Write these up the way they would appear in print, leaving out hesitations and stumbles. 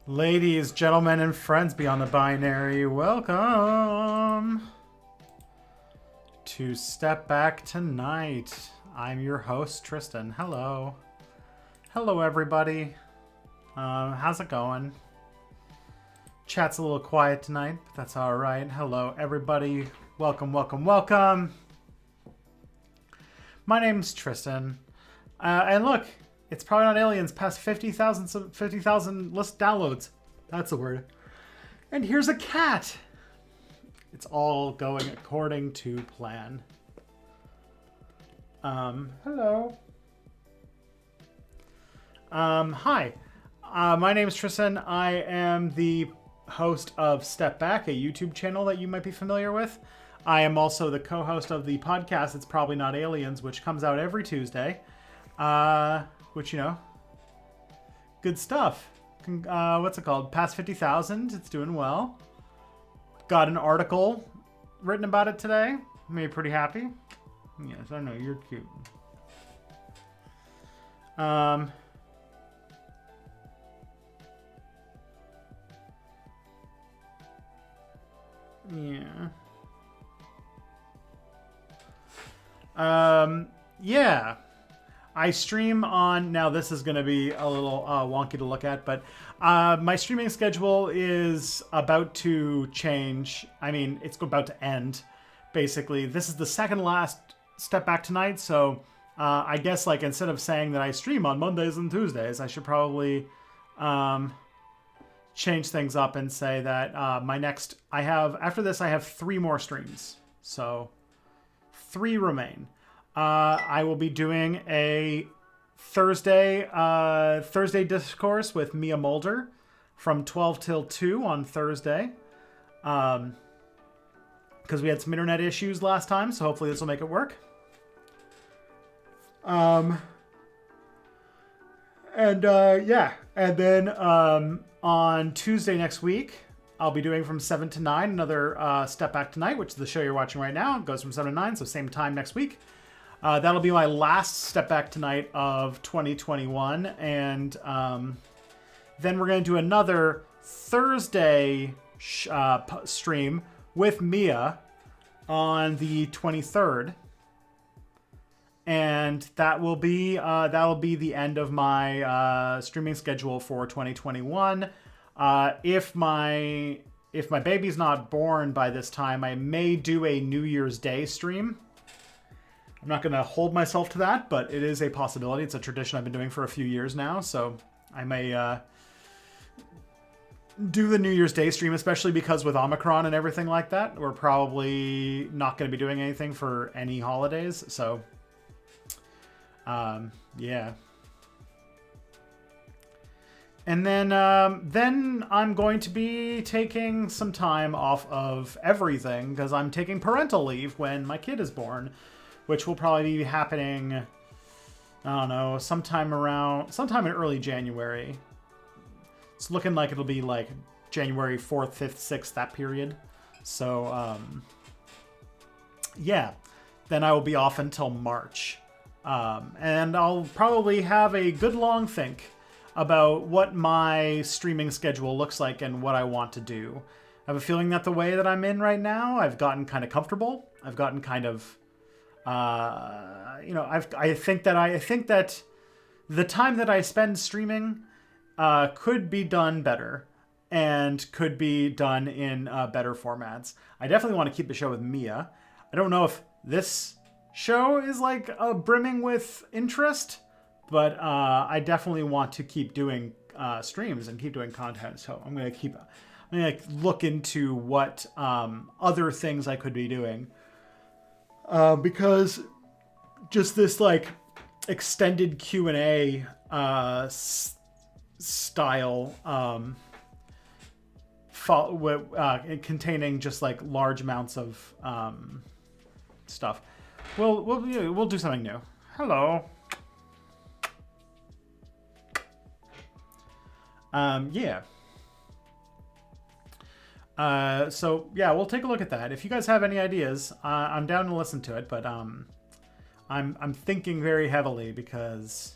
Ladies, gentlemen, and friends beyond the binary, welcome to Step Back Tonight. I'm your host, Tristan. Hello. Hello, everybody. How's it going? Chat's a little quiet tonight, but that's all right. Hello, everybody. Welcome, welcome, welcome. My name's Tristan. And look, it's probably not aliens past 50,000 list downloads. That's the word. And here's a cat. It's all going according to plan. Hello. Hi. My name is Tristan. I am the host of Step Back, a YouTube channel that you might be familiar with. I am also the co-host of the podcast It's Probably Not Aliens, which comes out every Tuesday. Which, you know, good stuff. What's it called? Past 50,000. It's doing well. Got an article written about it today. Made me pretty happy. Yes, I know, you're cute. Yeah. Yeah. I stream on, now this is going to be a little wonky to look at, but my streaming schedule is about to change. I mean, it's about to end, basically. This is the second last Step Back Tonight, so I guess, like, instead of saying that I stream on Mondays and Tuesdays, I should probably change things up and say that after this, I have 3 more streams. So, 3 remain. I will be doing a Thursday discourse with Mia Mulder from 12 till 2 on Thursday. Because we had some internet issues last time, so hopefully this will make it work. Yeah. And then on Tuesday next week, I'll be doing from 7 to 9 another Step Back Tonight, which is the show you're watching right now. It goes from 7 to 9, so same time next week. That'll be my last Step Back Tonight of 2021. And then we're going to do another Thursday stream with Mia on the 23rd. And that will be the end of my streaming schedule for 2021. If my baby's not born by this time, I may do a New Year's Day stream. I'm not going to hold myself to that, but it is a possibility. It's a tradition I've been doing for a few years now, so I may do the New Year's Day stream, especially because with Omicron and everything like that, we're probably not going to be doing anything for any holidays, so yeah. And then I'm going to be taking some time off of everything because I'm taking parental leave when my kid is born, which will probably be happening, I don't know, sometime in early January. It's looking like it'll be like January 4th, 5th, 6th, that period. So, yeah, then I will be off until March. And I'll probably have a good long think about what my streaming schedule looks like and what I want to do. I have a feeling that the way that I'm in right now, I've gotten kind of comfortable. I've gotten kind of, I think that the time that I spend streaming could be done better and could be done in better formats. I definitely want to keep the show with Mia. I don't know if this show is like brimming with interest, but I definitely want to keep doing streams and keep doing content. So I'm gonna look into what other things I could be doing. Because just this like extended Q&A style containing just like large amounts of stuff. We'll do something new. Hello. Yeah. So yeah, we'll take a look at that. If you guys have any ideas, I'm down to listen to it, but I'm thinking very heavily because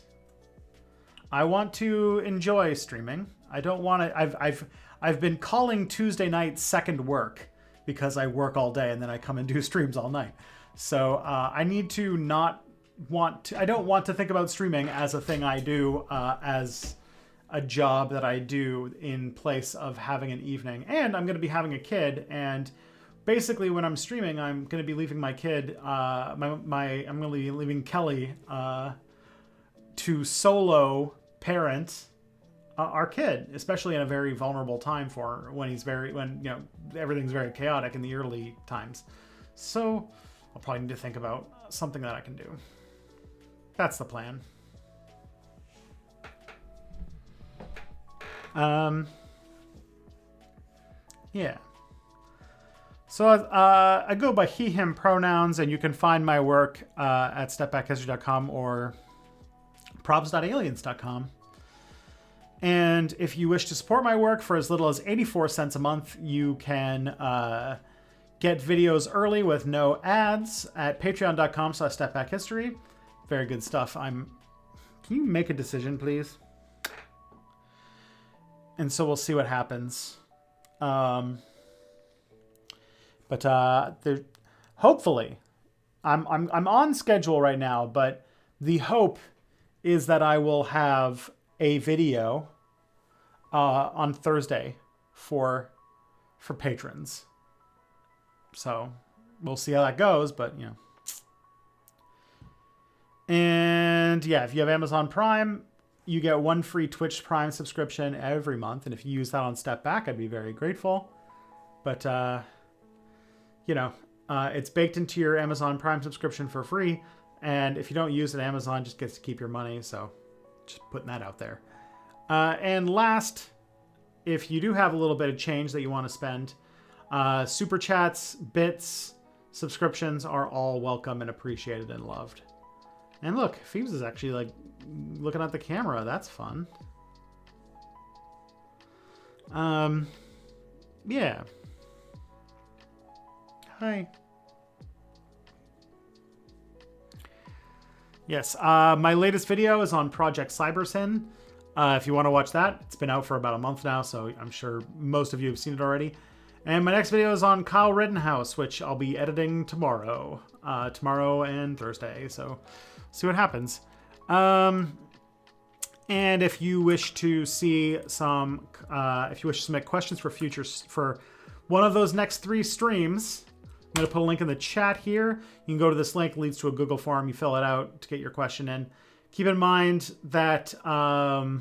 I want to enjoy streaming. I don't want to. I've been calling Tuesday night second work because I work all day and then I come and do streams all night. So I need to not want to. I don't want to think about streaming as a thing I do as a job that I do in place of having an evening. And I'm going to be having a kid, and basically when I'm streaming, I'm going to be leaving my kid. I'm going to be leaving Kelly to solo parent our kid, especially in a very vulnerable time for her, when everything's very chaotic in the early times. So I'll probably need to think about something that I can do. That's the plan. Yeah. So I go by he, him pronouns, and you can find my work at stepbackhistory.com or probs.aliens.com. And if you wish to support my work for as little as 84 cents a month, you can get videos early with no ads at patreon.com/stepbackhistory. Very good stuff. Can you make a decision, please? And so we'll see what happens. But hopefully, I'm on schedule right now. But the hope is that I will have a video on Thursday for patrons. So we'll see how that goes. But and yeah, if you have Amazon Prime, you get one free Twitch Prime subscription every month. And if you use that on Step Back, I'd be very grateful. But, it's baked into your Amazon Prime subscription for free. And if you don't use it, Amazon just gets to keep your money. So just putting that out there. And last, if you do have a little bit of change that you want to spend, super chats, bits, subscriptions are all welcome and appreciated and loved. And look, Phoebes is actually looking at the camera. That's fun. Yeah. Hi. Yes, my latest video is on Project Cybersyn. If you want to watch that, it's been out for about a month now, so I'm sure most of you have seen it already. And my next video is on Kyle Rittenhouse, which I'll be editing tomorrow. Tomorrow and Thursday, so see what happens. And if you wish to see if you wish to submit questions for one of those next 3 streams, I'm going to put a link in the chat here. You can go to this link, it leads to a Google form. You fill it out to get your question in. Keep in mind that I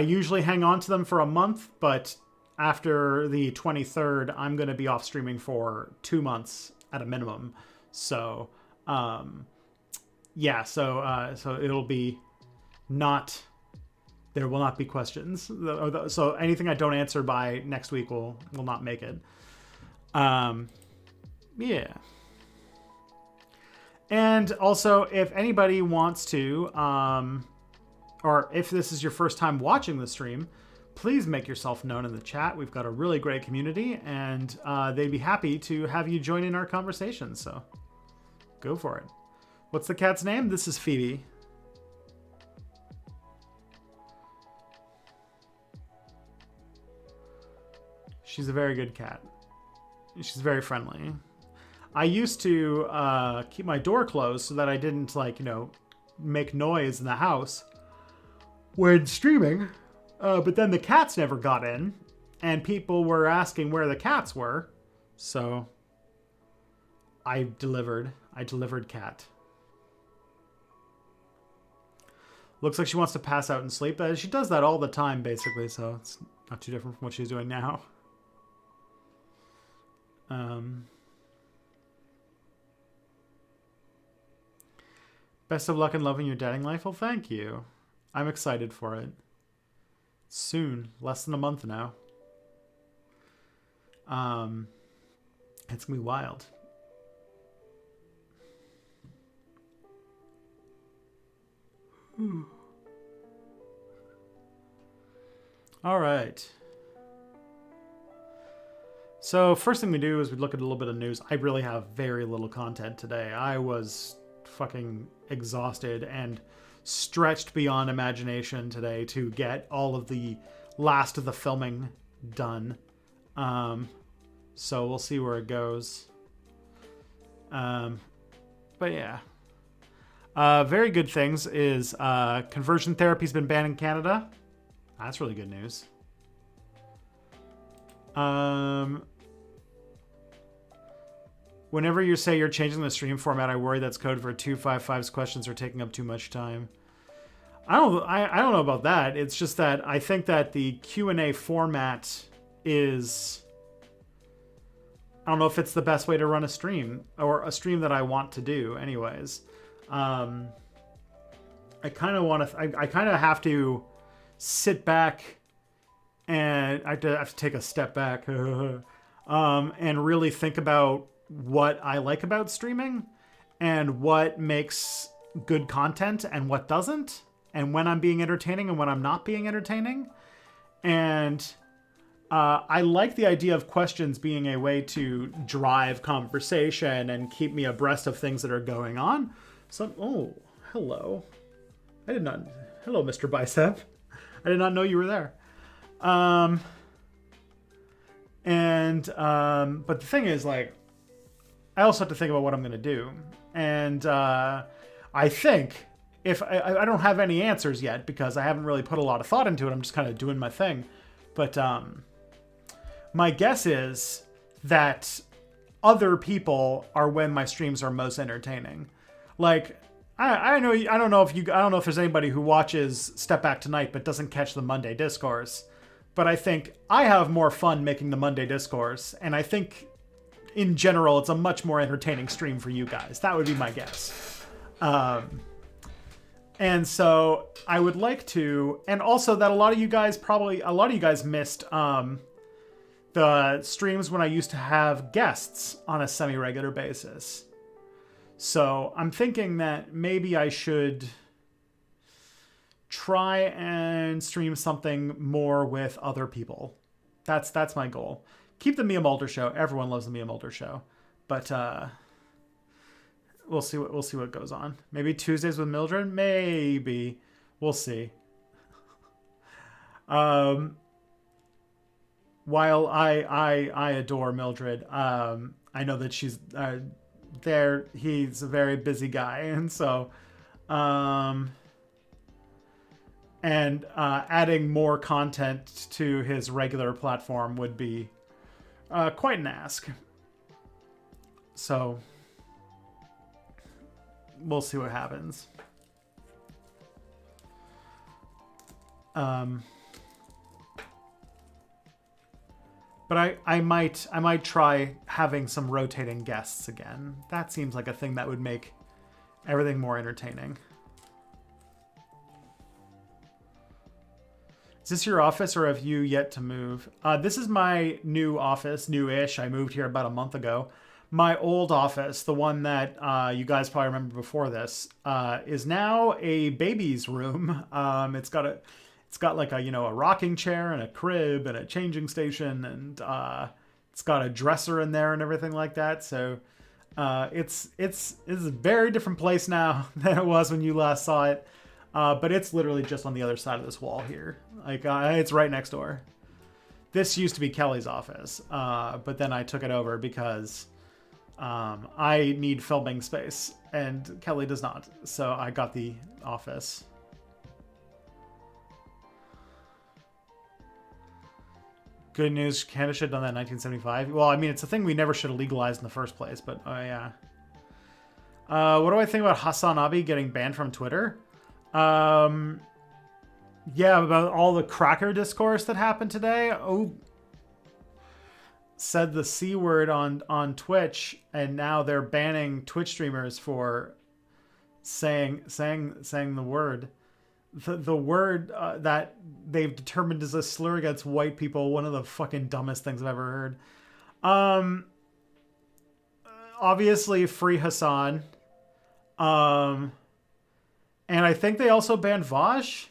usually hang on to them for a month, but after the 23rd, I'm going to be off streaming for 2 months at a minimum. So, yeah, so it'll be there will not be questions. So anything I don't answer by next week will not make it. Yeah. And also, if anybody wants to, or if this is your first time watching the stream, please make yourself known in the chat. We've got a really great community, and they'd be happy to have you join in our conversation. So go for it. What's the cat's name? This is Phoebe. She's a very good cat. She's very friendly. I used to keep my door closed so that I didn't, make noise in the house when streaming. But then the cats never got in, and people were asking where the cats were. So I delivered cat. Looks like she wants to pass out and sleep. She does that all the time, basically, so it's not too different from what she's doing now. Best of luck in loving your dating life. Well, thank you. I'm excited for it. Soon. Less than a month now. It's gonna be wild. All right. So first thing we do is we look at a little bit of news. I really have very little content today. I was fucking exhausted and stretched beyond imagination today to get all of the last of the filming done. So we'll see where it goes. But yeah. Very good things is conversion therapy's been banned in Canada. That's really good news. Whenever you say you're changing the stream format, I worry that's code for 255's questions are taking up too much time. I don't know about that. It's just that I think that the Q&A format is... I don't know if it's the best way to run a stream, or a stream that I want to do anyways. I kind of have to sit back and I have to take a step back and really think about what I like about streaming and what makes good content and what doesn't, and when I'm being entertaining and when I'm not being entertaining. And I like the idea of questions being a way to drive conversation and keep me abreast of things that are going on. So, oh, hello. Hello, Mr. Bicep. I did not know you were there. But the thing is, like, I also have to think about what I'm going to do. And I think if I don't have any answers yet because I haven't really put a lot of thought into it. I'm just kind of doing my thing. But my guess is that other people are when my streams are most entertaining. Like, I don't know if there's anybody who watches Step Back Tonight but doesn't catch the Monday Discourse. But I think I have more fun making the Monday Discourse, and I think in general it's a much more entertaining stream for you guys. That would be my guess. And so I would like to, and also that a lot of you guys missed the streams when I used to have guests on a semi-regular basis. So I'm thinking that maybe I should try and stream something more with other people. That's my goal. Keep the Mia Mulder show. Everyone loves the Mia Mulder show, but we'll see what goes on. Maybe Tuesdays with Mildred. Maybe we'll see. While I adore Mildred, I know that she's there. He's a very busy guy, and so adding more content to his regular platform would be quite an ask. So we'll see what happens. But I might try having some rotating guests again. That seems like a thing that would make everything more entertaining. Is this your office, or have you yet to move? This is my new office, new-ish. I moved here about a month ago. My old office, the one that you guys probably remember before this, is now a baby's room. It's got like a rocking chair and a crib and a changing station, and it's got a dresser in there and everything like that. So it's a very different place now than it was when you last saw it. But it's literally just on the other side of this wall here. Like, it's right next door. This used to be Kelly's office, but then I took it over because I need filming space, and Kelly does not. So I got the office. Good news, Canada should have done that in 1975. Well, I mean, it's a thing we never should have legalized in the first place, but yeah. What do I think about Hassan Abi getting banned from Twitter? Yeah, about all the cracker discourse that happened today. Oh, said the C word on Twitch, and now they're banning Twitch streamers for saying the word. The word that they've determined is a slur against white people. One of the fucking dumbest things I've ever heard. Obviously, free Hassan. And I think they also banned Vosh.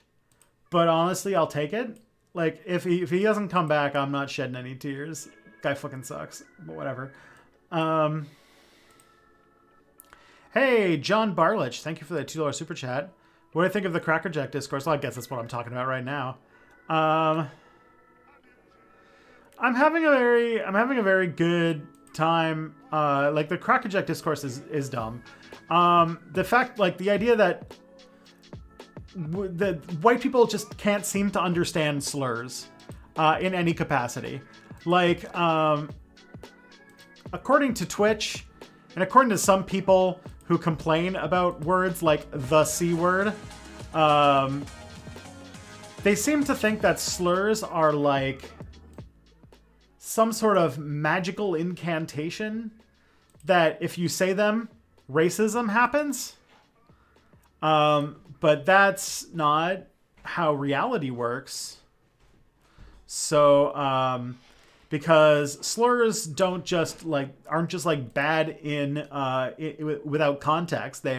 But honestly, I'll take it. Like, if he doesn't come back, I'm not shedding any tears. Guy fucking sucks. But whatever. Hey, John Barlich. Thank you for the $2 super chat. What do I think of the Crackerjack discourse? Well, I guess that's what I'm talking about right now. Um, I'm having a very good time. Like the Crackerjack discourse is dumb. The fact, like the idea that the white people just can't seem to understand slurs in any capacity. Like, according to Twitch, and according to some people who complain about words like the C word, they seem to think that slurs are like some sort of magical incantation that if you say them, racism happens. But that's not how reality works. So, because slurs aren't just like bad without context. They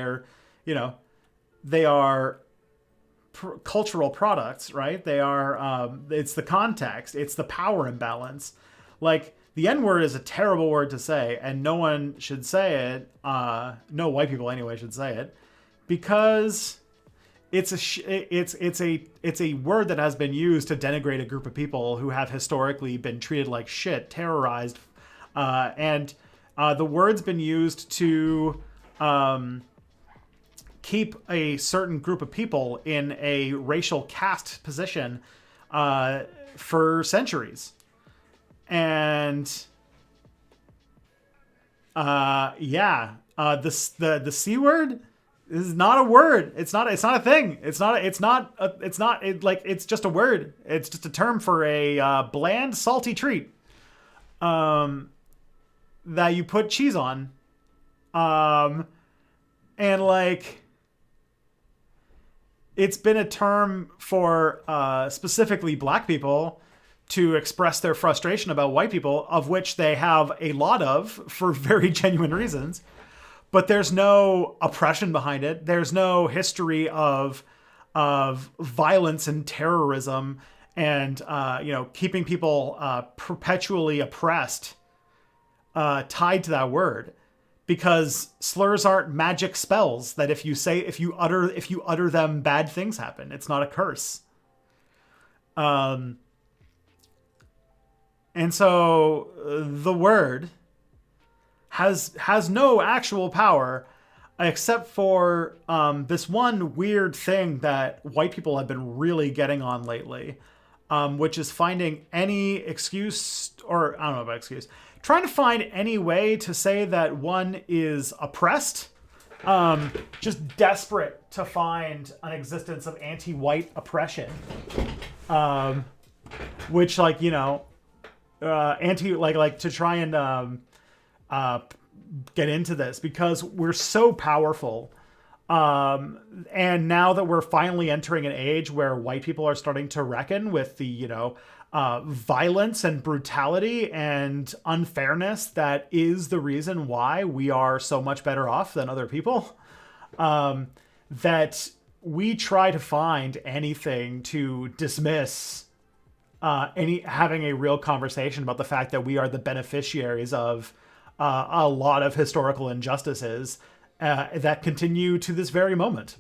are cultural products, right? They are, it's the context, it's the power imbalance. Like, the N-word is a terrible word to say, and no one should say it. No white people anyway should say it, because it's a word that has been used to denigrate a group of people who have historically been treated like shit, terrorized, and the word's been used to keep a certain group of people in a racial caste position for centuries. And the C word is not a word. It's not a thing. It's just a word. It's just a term for a bland, salty treat that you put cheese on. And like, it's been a term for specifically black people to express their frustration about white people, of which they have a lot of for very genuine reasons. But there's no oppression behind it. There's no history of violence and terrorism and keeping people perpetually oppressed tied to that word, because slurs aren't magic spells that if you utter them, bad things happen. It's not a curse. And so the word has no actual power except for this one weird thing that white people have been really getting on lately, which is finding any excuse, or I don't know about excuse, trying to find any way to say that one is oppressed, just desperate to find an existence of anti-white oppression, which to try and get into this, because we're so powerful. And now that we're finally entering an age where white people are starting to reckon with the, violence and brutality and unfairness that is the reason why we are so much better off than other people, that we try to find anything to dismiss having a real conversation about the fact that we are the beneficiaries of a lot of historical injustices that continue to this very moment.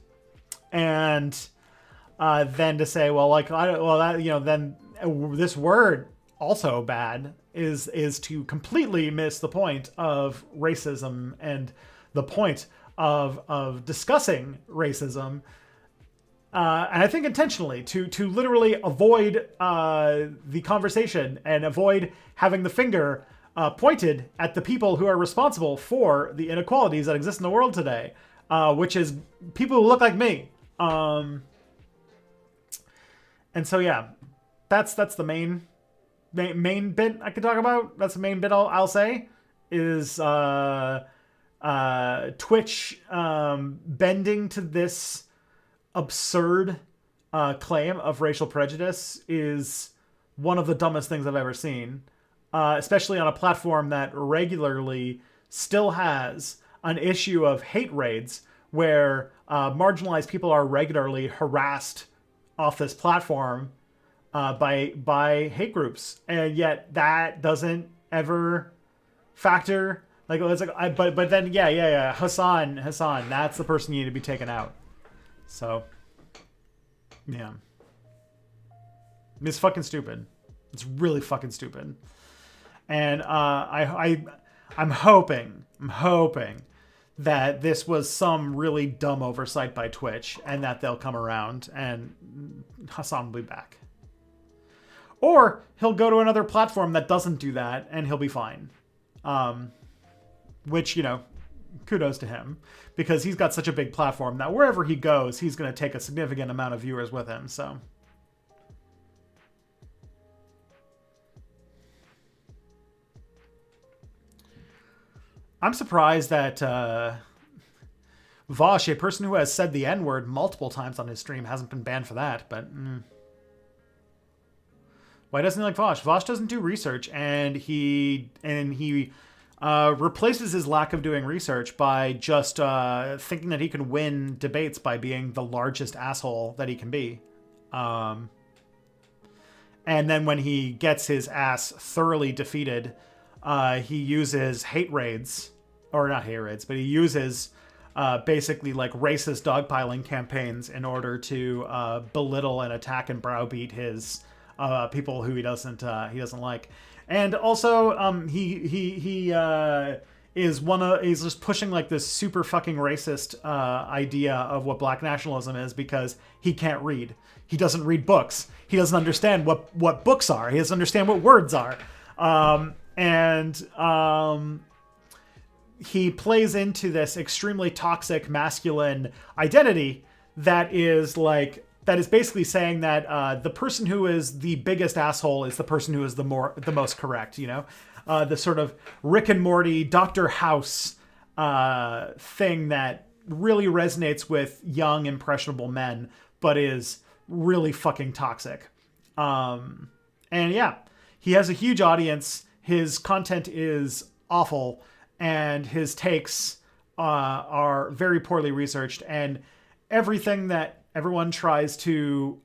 And then to say, then this word also bad is to completely miss the point of racism and the point of discussing racism. And I think intentionally to literally avoid the conversation and avoid having the finger pointed at the people who are responsible for the inequalities that exist in the world today, which is people who look like me. And so, yeah, that's the main bit I could talk about. That's the main bit I'll say is Twitch bending to this absurd claim of racial prejudice is one of the dumbest things I've ever seen, especially on a platform that regularly still has an issue of hate raids where marginalized people are regularly harassed off this platform by hate groups, and yet that doesn't ever factor. But then Hassan, that's the person you need to be taken out. So Yeah. It's fucking stupid. It's really fucking stupid. And I'm hoping that this was some really dumb oversight by Twitch and that they'll come around and Hassan will be back. Or he'll go to another platform that doesn't do that and he'll be fine. Which, you know, kudos to him, because he's got such a big platform that wherever he goes, he's going to take a significant amount of viewers with him. So I'm surprised that Vosh, a person who has said the N-word multiple times on his stream, hasn't been banned for that. But why doesn't he like Vosh? Vosh doesn't do research, and he replaces his lack of doing research by just thinking that he can win debates by being the largest asshole that he can be. And then when he gets his ass thoroughly defeated, he uses hate raids, or not hate raids, but he uses basically like racist dogpiling campaigns in order to belittle and attack and browbeat his people who he doesn't like. And also, he's just pushing like this super fucking racist idea of what black nationalism is because he can't read. He doesn't read books. He doesn't understand what books are. He doesn't understand what words are. He plays into this extremely toxic masculine identity that is basically saying that the person who is the biggest asshole is the person who is the most correct, you know? The sort of Rick and Morty, Dr. House thing that really resonates with young, impressionable men, but is really fucking toxic. And yeah, he has a huge audience. His content is awful, and his takes are very poorly researched, and everything that everyone tries to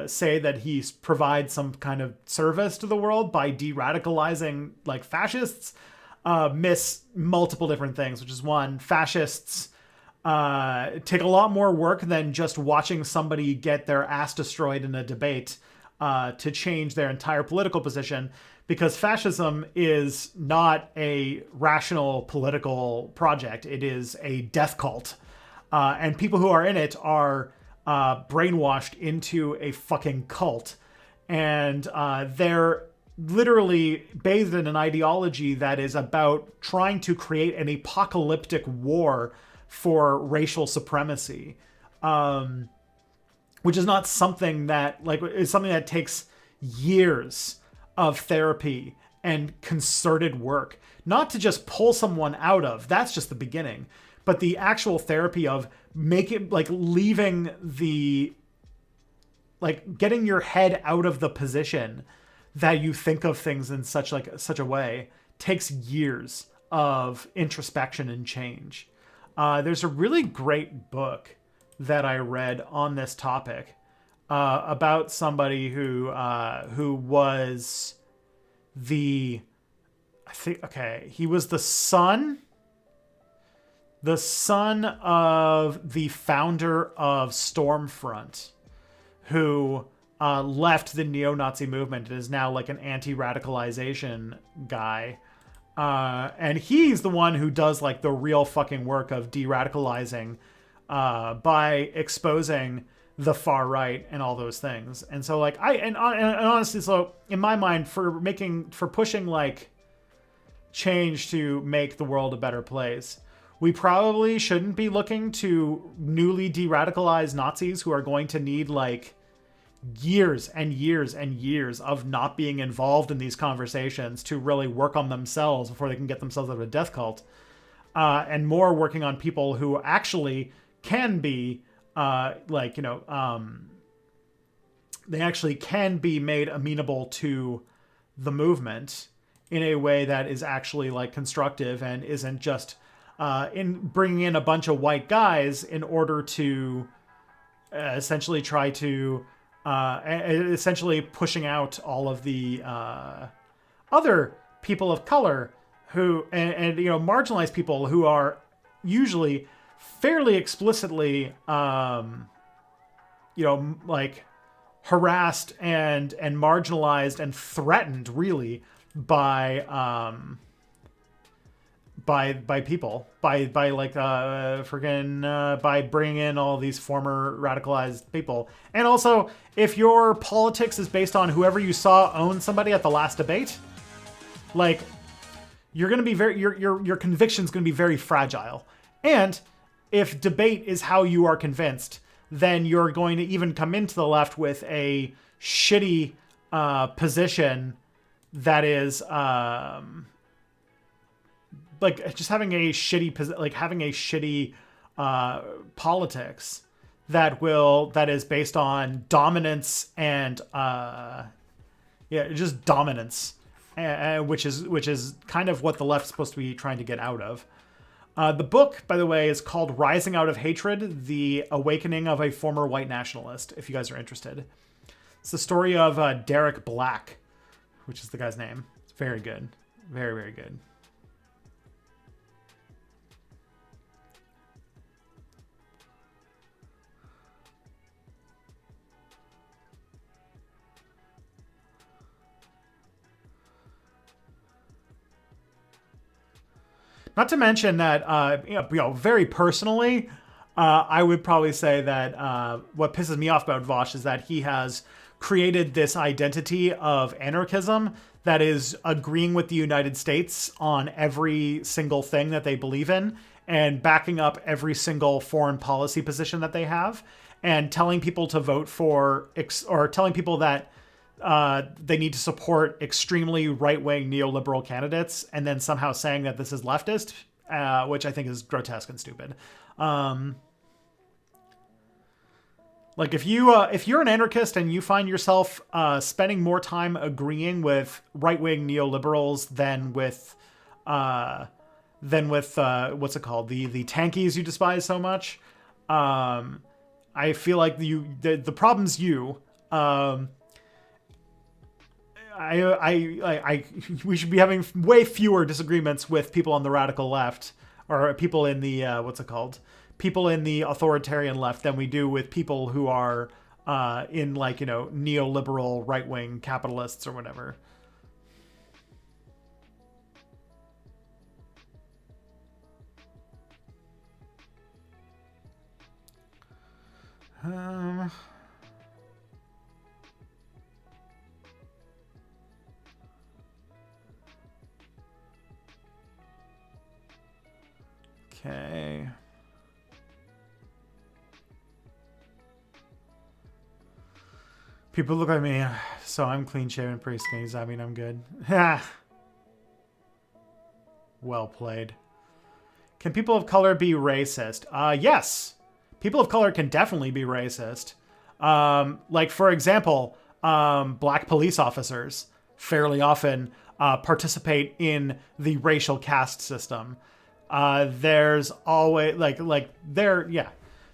say that he provides some kind of service to the world by de-radicalizing like fascists miss multiple different things, which is one, fascists take a lot more work than just watching somebody get their ass destroyed in a debate to change their entire political position, because fascism is not a rational political project. It is a death cult. And people who are in it are brainwashed into a fucking cult. And they're literally bathed in an ideology that is about trying to create an apocalyptic war for racial supremacy. Which is not something that, like, is something that takes years of therapy and concerted work. Not to just pull someone out of, that's just the beginning. But the actual therapy of leaving the, like, getting your head out of the position that you think of things in such a way takes years of introspection and change. There's a really great book that I read on this topic about somebody who was he was the son of the founder of Stormfront, who left the neo-Nazi movement and is now like an anti-radicalization guy. And he's the one who does like the real fucking work of de-radicalizing by exposing the far right and all those things. And so like and honestly, so in my mind, for pushing like change to make the world a better place, we probably shouldn't be looking to newly de-radicalized Nazis who are going to need like years and years and years of not being involved in these conversations to really work on themselves before they can get themselves out of a death cult. And more working on people who actually can be they actually can be made amenable to the movement in a way that is actually like constructive and isn't just in bringing in a bunch of white guys in order to essentially try to essentially pushing out all of the other people of color who and you know, marginalized people who are usually fairly explicitly like harassed and marginalized and threatened really by people by like freaking by bringing in all these former radicalized people. And also, if your politics is based on whoever you saw own somebody at the last debate, like you're going to be your conviction's going to be very fragile. And if debate is how you are convinced, then you're going to even come into the left with a shitty position that is like just having a shitty politics that is based on dominance and just dominance, which is kind of what the left's supposed to be trying to get out of. The book, by the way, is called Rising Out of Hatred, The Awakening of a Former White Nationalist, if you guys are interested. It's the story of Derek Black, which is the guy's name. It's very good. Very, very good. Not to mention that, very personally, I would probably say that what pisses me off about Vosh is that he has created this identity of anarchism that is agreeing with the United States on every single thing that they believe in and backing up every single foreign policy position that they have, and telling people to vote for, or telling people that they need to support extremely right-wing neoliberal candidates, and then somehow saying that this is leftist, which I think is grotesque and stupid. Like if you're an anarchist and you find yourself spending more time agreeing with right-wing neoliberals than with what's it called, the tankies you despise so much, I feel like the problem's you. We should be having way fewer disagreements with people on the radical left, or people in the people in the authoritarian left, than we do with people who are in neoliberal right-wing capitalists or whatever. Okay. People look at me, so I'm clean-shaven, pretty skinny. Does that mean I'm good? Well played. Can people of color be racist? Yes. People of color can definitely be racist. Like, for example, black police officers fairly often participate in the racial caste system. There's always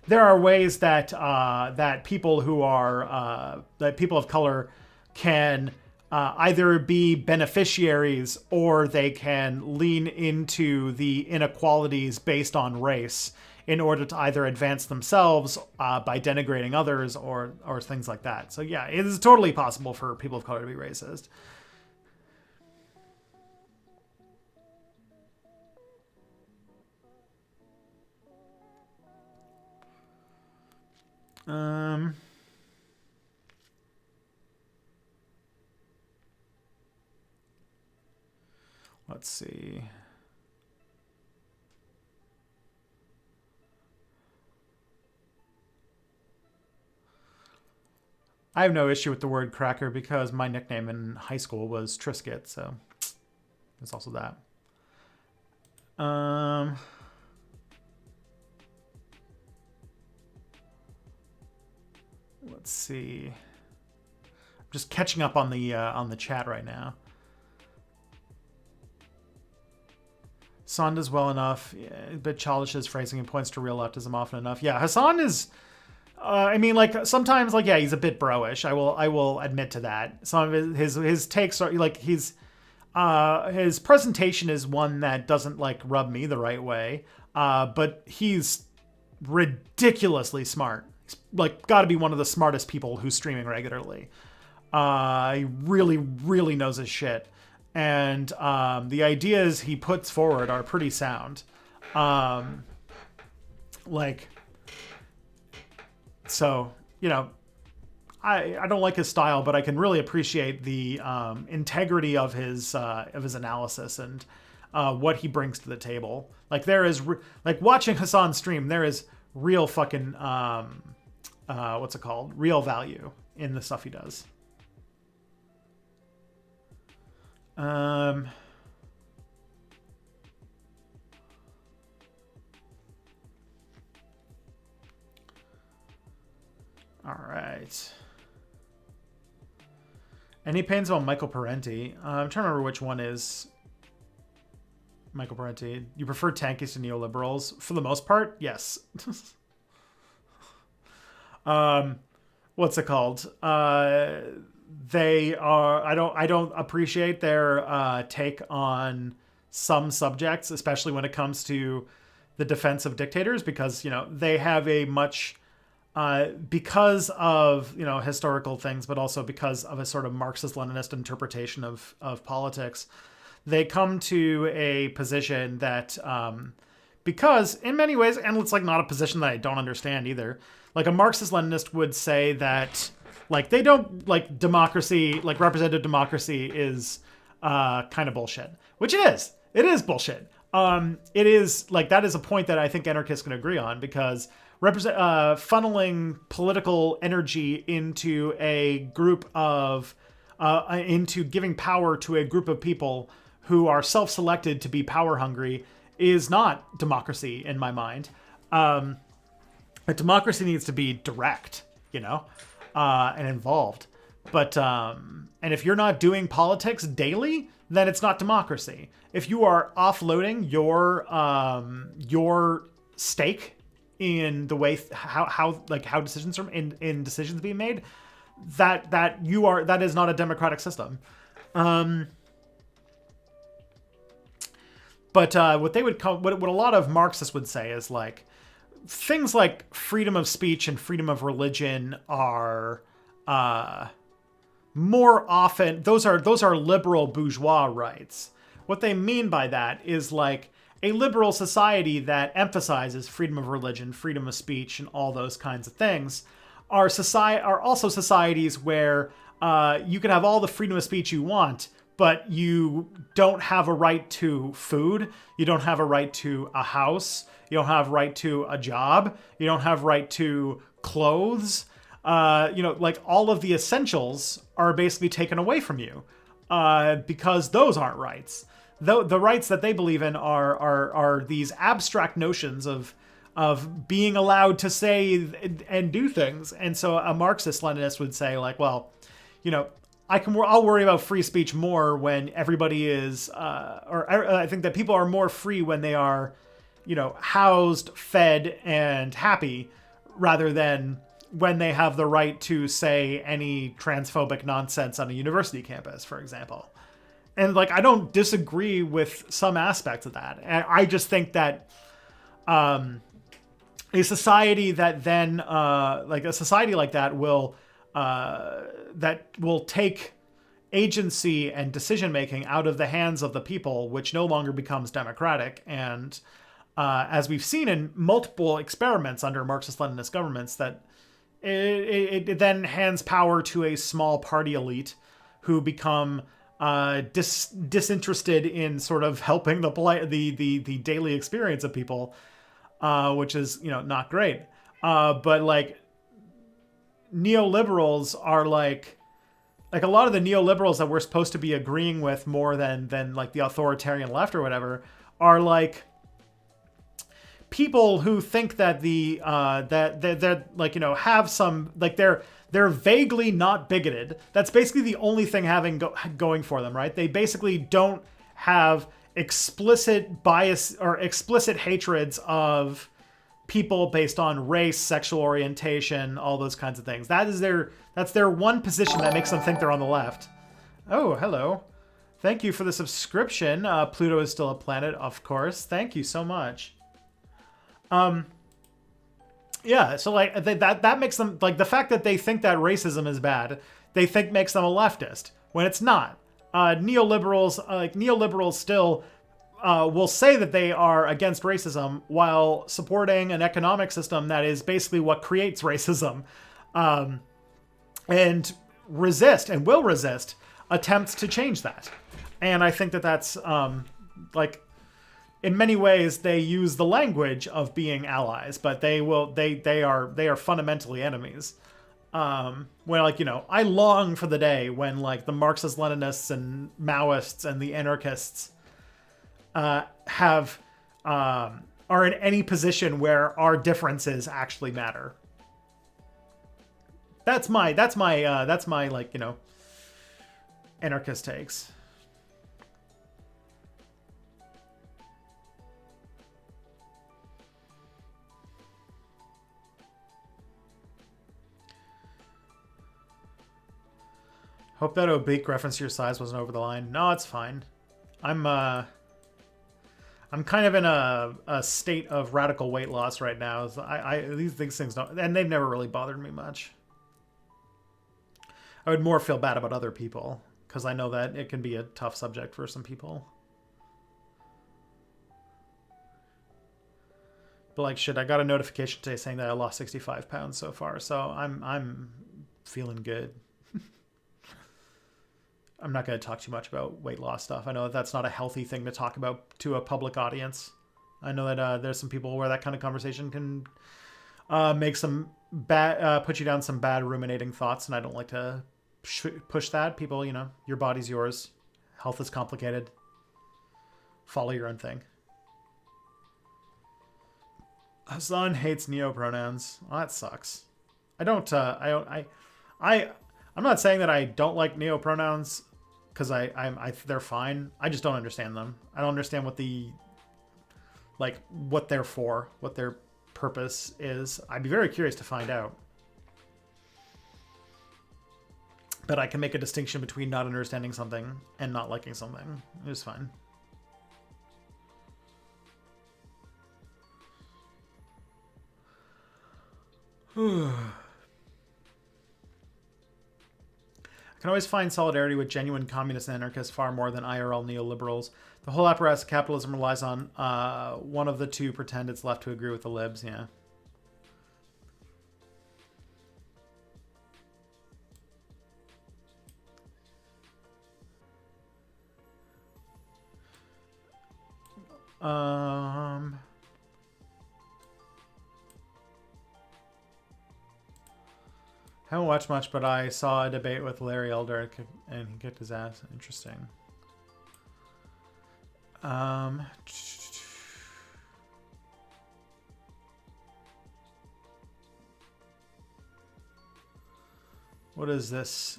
there are ways that that people who are that people of color can either be beneficiaries, or they can lean into the inequalities based on race in order to either advance themselves by denigrating others, or things like that. So yeah, it is totally possible for people of color to be racist. Let's see. I have no issue with the word cracker because my nickname in high school was Triscuit, so there's also that. Let's see. I'm just catching up on the chat right now. Hassan does well enough. Yeah, a bit childish his phrasing and points to real leftism often enough. Yeah, Hassan is. I mean, like sometimes, like yeah, he's a bit bro-ish. I will admit to that. Some of his takes are like his presentation is one that doesn't like rub me the right way. But he's ridiculously smart. He's like got to be one of the smartest people who's streaming regularly. He really, really knows his shit. And the ideas he puts forward are pretty sound. So, you know, I don't like his style, but I can really appreciate the integrity of his analysis and what he brings to the table. Like there is like watching Hassan stream, there is real fucking what's it called? Real value in the stuff he does. All right. Any pains about Michael Parenti? I'm trying to remember which one is Michael Parenti. You prefer tankies to neoliberals? For the most part, yes. What's it called? They are. I don't appreciate their take on some subjects, especially when it comes to the defense of dictators, because you know they have a much because of you know historical things, but also because of a sort of Marxist-Leninist interpretation of politics, they come to a position that because in many ways, and it's like not a position that I don't understand either. Like a Marxist-Leninist would say that like they don't like democracy, like representative democracy is kind of bullshit, which it is. It is bullshit. It is like that is a point that I think anarchists can agree on because funneling political energy into a group of into giving power to a group of people who are self-selected to be power hungry is not democracy in my mind. A democracy needs to be direct, you know, and involved. But and if you're not doing politics daily, then it's not democracy. If you are offloading your stake in the way how decisions are in decisions being made, that is not a democratic system. But what they would call what a lot of Marxists would say is like things like freedom of speech and freedom of religion are more often those are liberal bourgeois rights. What they mean by that is like a liberal society that emphasizes freedom of religion, freedom of speech, and all those kinds of things are also societies where you can have all the freedom of speech you want, but you don't have a right to food, you don't have a right to a house, you don't have a right to a job, you don't have a right to clothes. You know, like all of the essentials are basically taken away from you because those aren't rights. The rights that they believe in are these abstract notions of being allowed to say and do things. And so a Marxist-Leninist would say like, well, you know, I'll worry about free speech more when everybody is, or I think that people are more free when they are, you know, housed, fed, and happy, rather than when they have the right to say any transphobic nonsense on a university campus, for example. And like, I don't disagree with some aspects of that. And I just think that a society that then, like a society like that will take agency and decision-making out of the hands of the people, which no longer becomes democratic. And as we've seen in multiple experiments under Marxist-Leninist governments, that it then hands power to a small party elite who become disinterested in sort of helping the daily experience of people, which is, you know, not great. But like neoliberals are like a lot of the neoliberals that we're supposed to be agreeing with more than like the authoritarian left or whatever are like people who think that that like, you know, have some like they're vaguely not bigoted. That's basically the only thing going for them, right? They basically don't have explicit bias or explicit hatreds of people based on race, sexual orientation, all those kinds of things. That's their one position that makes them think they're on the left. Oh, hello. Thank you for the subscription. Pluto is still a planet, of course. Thank you so much. Yeah, so like that makes them like the fact that they think that racism is bad, they think makes them a leftist when it's not. Neoliberals still will say that they are against racism while supporting an economic system that is basically what creates racism, and resist and will resist attempts to change that. And I think that that's like in many ways they use the language of being allies, but they are fundamentally enemies. When like, I long for the day when like the Marxist Leninists and Maoists and the anarchists have are in any position where our differences actually matter. That's my like, anarchist takes. Hope that oblique reference to your size wasn't over the line. No, it's fine. I'm kind of in a state of radical weight loss right now. So these things don't, and they've never really bothered me much. I would more feel bad about other people because I know that it can be a tough subject for some people. But like, shit, I got a notification today saying that I lost 65 pounds so far, so I'm feeling good. I'm not going to talk too much about weight loss stuff. I know that that's not a healthy thing to talk about to a public audience. I know that there's some people where that kind of conversation can make some bad, put you down some bad ruminating thoughts, and I don't like to push that. People, your body's yours. Health is complicated. Follow your own thing. Hassan hates neopronouns. Oh, that sucks. I'm not saying that I don't like neopronouns because they're fine. I just don't understand them. I don't understand what what they're for, what their purpose is. I'd be very curious to find out. But I can make a distinction between not understanding something and not liking something. It's fine. I can always find solidarity with genuine communists and anarchists far more than IRL neoliberals. The whole apparatus of capitalism relies on one of the two pretend it's left to agree with the libs, yeah. Haven't watched much, but I saw a debate with Larry Elder and he kicked his ass. Interesting. What is this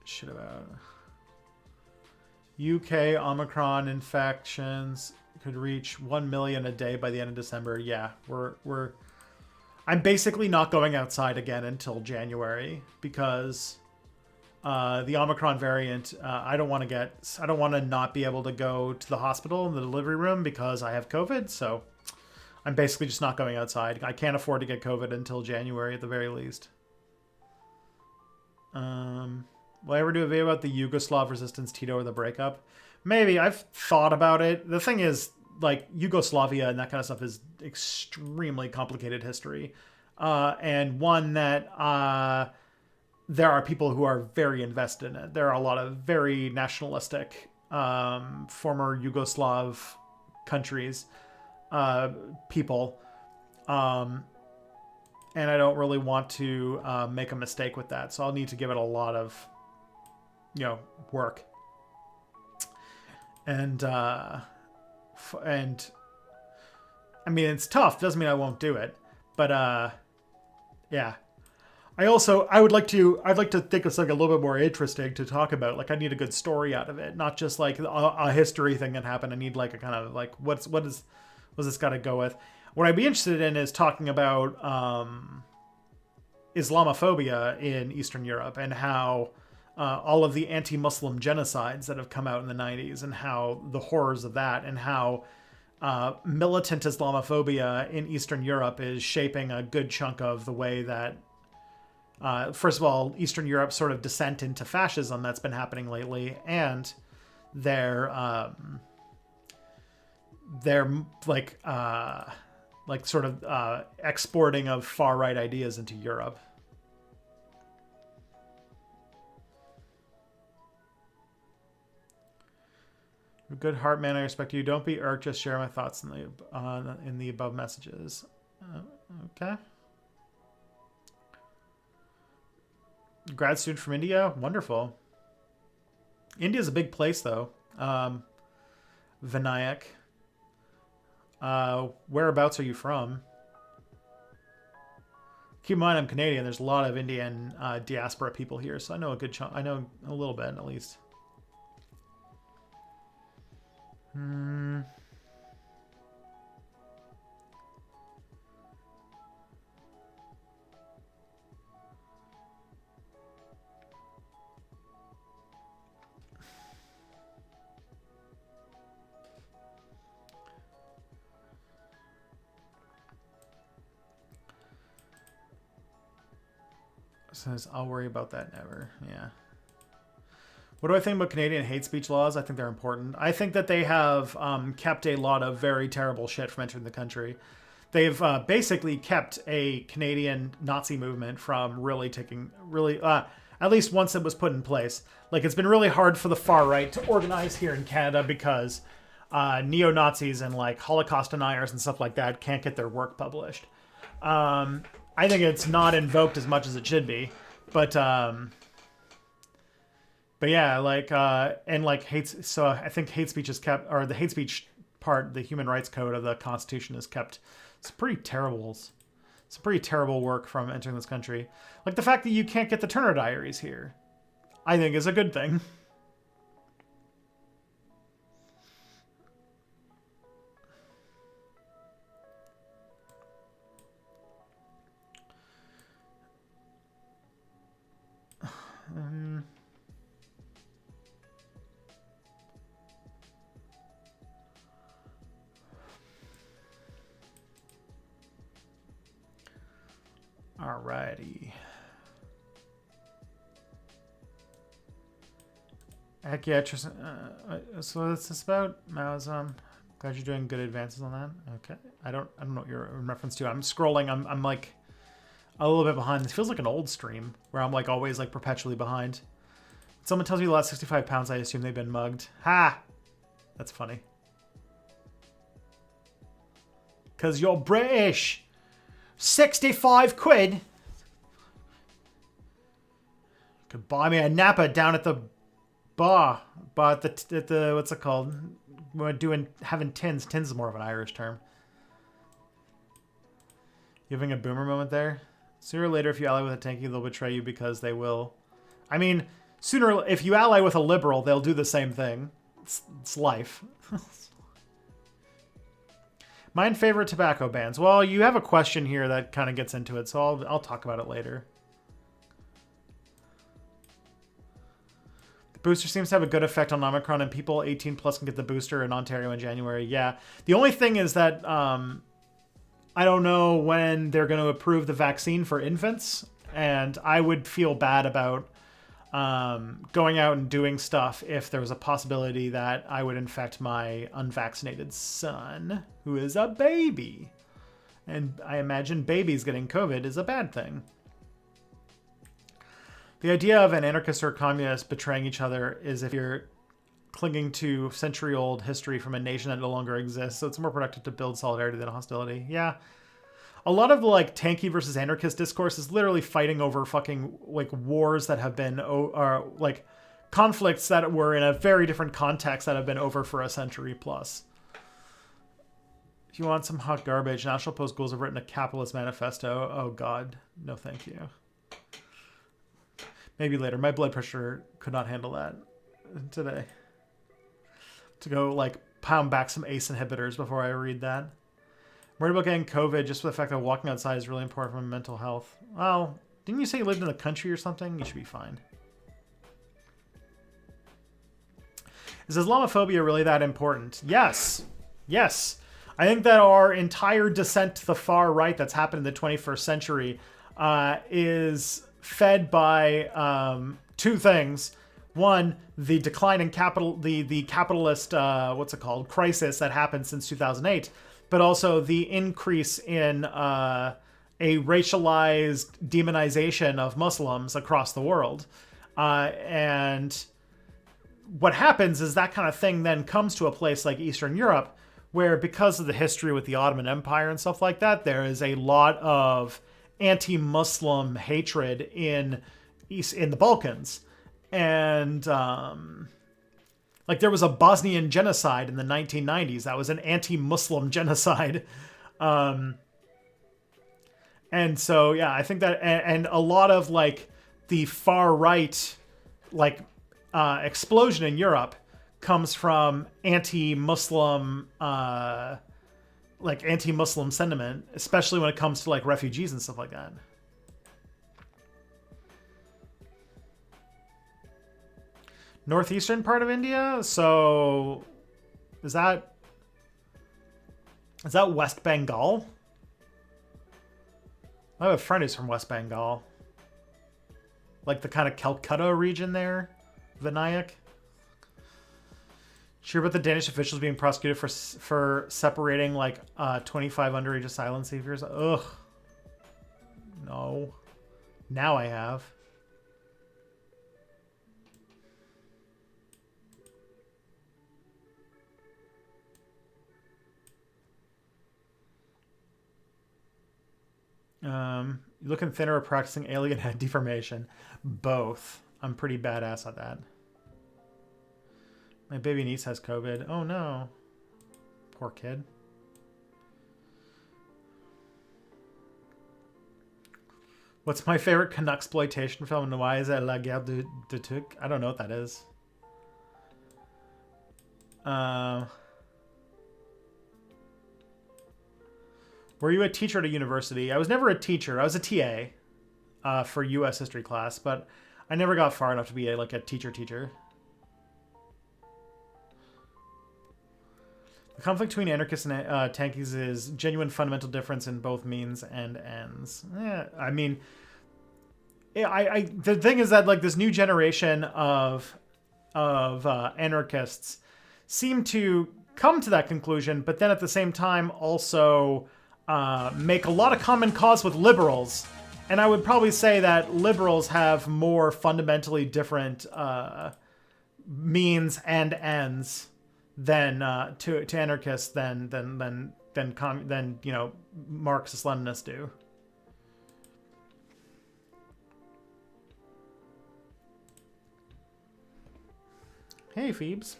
shit about? UK Omicron infections could reach 1 million a day by the end of December. Yeah, I'm basically not going outside again until January because the Omicron variant, I don't want to not be able to go to the hospital in the delivery room because I have COVID. So I'm basically just not going outside. I can't afford to get COVID until January at the very least. Will I ever do a video about the Yugoslav resistance Tito or the breakup? Maybe. I've thought about it. The thing is, like, Yugoslavia and that kind of stuff is extremely complicated history. And one that there are people who are very invested in it. There are a lot of very nationalistic former Yugoslav countries, people. And I don't really want to make a mistake with that. So I'll need to give it a lot of, work. And I mean, it's tough. Doesn't mean I won't do it. But yeah. I'd like to think of something a little bit more interesting to talk about. Like, I need a good story out of it, not just like a history thing that happened. I need like a kind of like, what's this got to go with? What I'd be interested in is talking about Islamophobia in Eastern Europe and how all of the anti-Muslim genocides that have come out in the 90s and how the horrors of that and how militant Islamophobia in Eastern Europe is shaping a good chunk of the way that, first of all, Eastern Europe's sort of descent into fascism that's been happening lately, and their sort of exporting of far right ideas into Europe. Good heart, man. I respect you. Don't be irked. Just share my thoughts in the above messages. Okay. Grad student from India. Wonderful. India's a big place, though. Vinayak. Whereabouts are you from? Keep in mind, I'm Canadian. There's a lot of Indian diaspora people here, so I know a good chunk. I know a little bit, at least. Says, I'll worry about that never. Yeah. What do I think about Canadian hate speech laws? I think they're important. I think that they have kept a lot of very terrible shit from entering the country. They've basically kept a Canadian Nazi movement from really taking, at least once it was put in place. Like, it's been really hard for the far right to organize here in Canada because neo-Nazis and like Holocaust deniers and stuff like that can't get their work published. I think it's not invoked as much as it should be, but yeah, like, and like so I think hate speech is kept, or the hate speech part, the human rights code of the Constitution is kept. It's pretty terrible. It's pretty terrible work from entering this country. Like the fact that you can't get the Turner Diaries here, I think is a good thing. Alrighty. Heck yeah, Tristan. So this is about Maoism. Glad you're doing good advances on that. Okay. I don't know what you're in reference to. I'm scrolling. I'm like a little bit behind. This feels like an old stream where I'm like always like perpetually behind. Someone tells me the last 65 pounds, I assume they've been mugged. Ha! That's funny. Because you're British. 65 quid. Could buy me a Napa down at the bar. But at the what's it called? We're having tins. Tins is more of an Irish term. You having a boomer moment there? Sooner or later, if you ally with a tanky, they'll betray you because they will. I mean, sooner if you ally with a liberal, they'll do the same thing. It's life. My favorite tobacco bans. Well, you have a question here that kind of gets into it, so I'll talk about it later. The booster seems to have a good effect on Omicron, and people 18 plus can get the booster in Ontario in January. Yeah. The only thing is that I don't know when they're going to approve the vaccine for infants, and I would feel bad about going out and doing stuff if there was a possibility that I would infect my unvaccinated son, who is a baby. And I imagine babies getting COVID is a bad thing. The idea of an anarchist or a communist betraying each other is if you're clinging to century-old history from a nation that no longer exists, so it's more productive to build solidarity than hostility. Yeah. A lot of like tanky versus anarchist discourse is literally fighting over fucking like wars that have been, like conflicts that were in a very different context that have been over for a century plus. If you want some hot garbage, National Post Schools have written a capitalist manifesto. Oh God, no thank you. Maybe later. My blood pressure could not handle that today. To go like pound back some ACE inhibitors before I read that. I'm worried about getting COVID just for the fact that walking outside is really important for mental health. Well, didn't you say you lived in the country or something? You should be fine. Is Islamophobia really that important? Yes. Yes. I think that our entire descent to the far right that's happened in the 21st century is fed by two things. One, the decline in capital, the capitalist, crisis that happened since 2008, but also the increase in a racialized demonization of Muslims across the world. And what happens is that kind of thing then comes to a place like Eastern Europe, where because of the history with the Ottoman Empire and stuff like that, there is a lot of anti-Muslim hatred in the Balkans. And there was a Bosnian genocide in the 1990s. That was an anti-Muslim genocide. And so, yeah, I think that, and a lot of the far right, explosion in Europe comes from anti-Muslim, anti-Muslim sentiment, especially when it comes to refugees and stuff like that. Northeastern part of India. So is that West Bengal? I have a friend who's from West Bengal. The kind of Calcutta region there. Vinayak. Sure about the Danish officials being prosecuted for separating 25 underage asylum seekers? Ugh. No. Now I have. You looking thinner or practicing alien head deformation? Both. I'm pretty badass at that. My baby niece has COVID. Oh no. Poor kid. What's my favorite Canucksploitation film and why is it La Guerre de Tuc? I don't know what that is. Were you a teacher at a university? I was never a teacher. I was a TA for U.S. history class, but I never got far enough to be a teacher. The conflict between anarchists and tankies is genuine fundamental difference in both means and ends. I mean, the thing is that this new generation of anarchists seem to come to that conclusion, but then at the same time also make a lot of common cause with liberals. And I would probably say that liberals have more fundamentally different means and ends than to anarchists than Marxist Leninists do. Hey, Phoebes.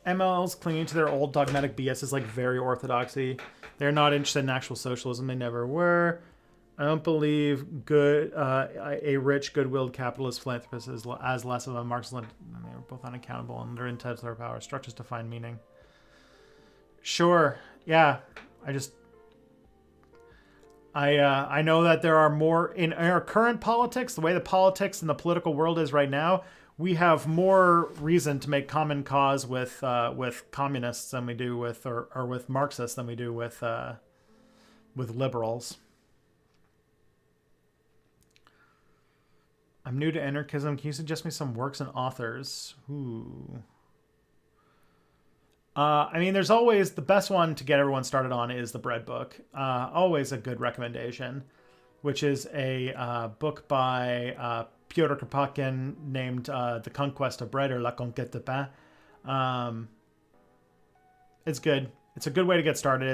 MLs clinging to their old dogmatic BS is very orthodoxy. They're not interested in actual socialism. They never were. I don't believe a rich, good-willed capitalist philanthropist is as less of a Marxist. They're both unaccountable and they're entitled to their power. Structures define meaning. Sure. Yeah. I know that there are more in our current politics, the way the politics and the political world is right now. We have more reason to make common cause with communists than we do with or with Marxists than we do with liberals. I'm new to anarchism. Can you suggest me some works and authors? Ooh. I mean, there's always the best one to get everyone started on is the Bread Book. Always a good recommendation, which is a book by Pyotr Kropotkin named The Conquest of Bread or La Conquête de Pain. It's good. It's a good way to get started.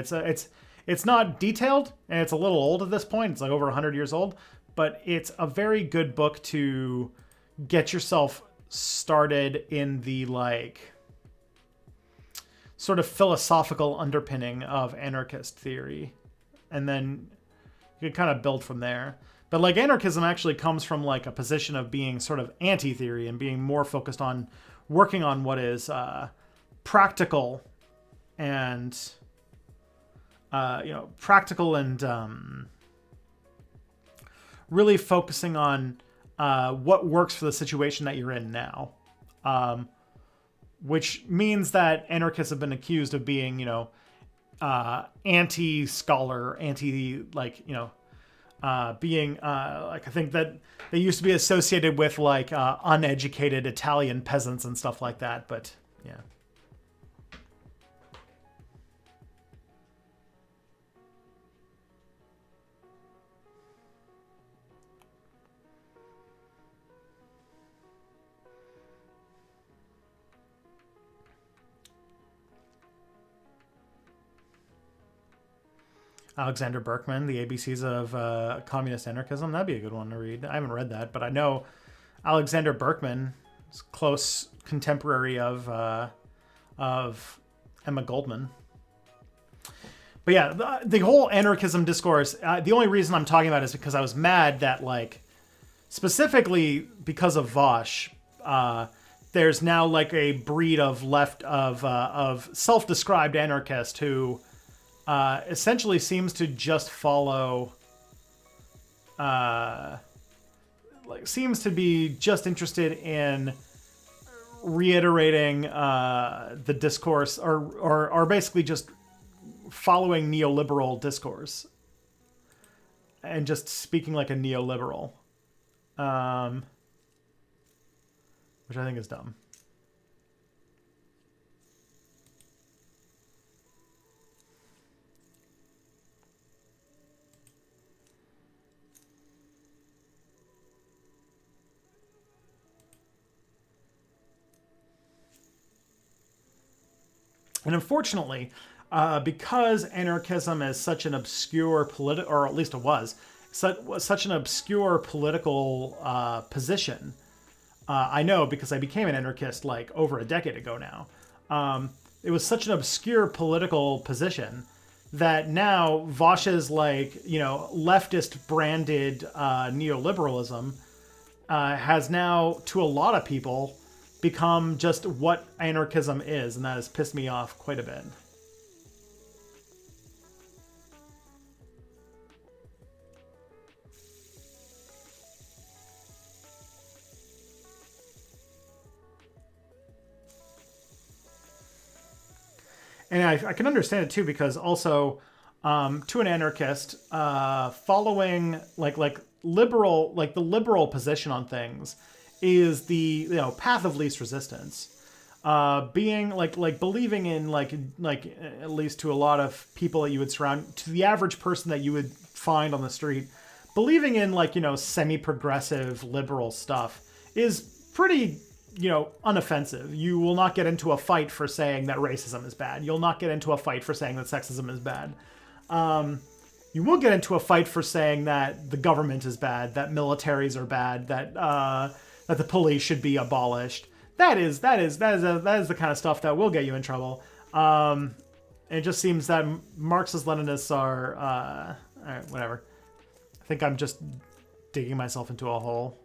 It's not detailed and it's a little old at this point. It's over 100 years old, but it's a very good book to get yourself started in the sort of philosophical underpinning of anarchist theory. And then you can kind of build from there. But anarchism actually comes from a position of being sort of anti-theory and being more focused on working on what is practical and really focusing on what works for the situation that you're in now. which means that anarchists have been accused of being, anti-scholar, being like, I think that they used to be associated with like uneducated Italian peasants and stuff like that. But yeah. Alexander Berkman, The ABCs of Communist Anarchism. That'd be a good one to read. I haven't read that, but I know Alexander Berkman is close contemporary of Emma Goldman. But yeah, the whole anarchism discourse, the only reason I'm talking about it is because I was mad that, like, specifically because of Vosh, there's now like a breed of self-described anarchist who essentially seems to just follow, seems to be just interested in reiterating the discourse, or basically just following neoliberal discourse and just speaking like a neoliberal, which I think is dumb. And unfortunately, because anarchism is such an obscure political, or at least it was, such an obscure political position, I know because I became an anarchist like over a decade ago now. It was such an obscure political position that now Vosh's leftist branded neoliberalism has now, to a lot of people, become just what anarchism is, and that has pissed me off quite a bit. And I can understand it too, because also to an anarchist, following like liberal, like the liberal position on things is the path of least resistance. Being like believing in like at least to a lot of people that you would surround, to the average person that you would find on the street, believing in semi-progressive liberal stuff is pretty unoffensive. You will not get into a fight for saying that racism is bad. You'll not get into a fight for saying that sexism is bad. You will get into a fight for saying that the government is bad, that militaries are bad, that the police should be abolished. That is the kind of stuff that will get you in trouble. It just seems that Marxist-Leninists are all right, whatever. I think I'm just digging myself into a hole.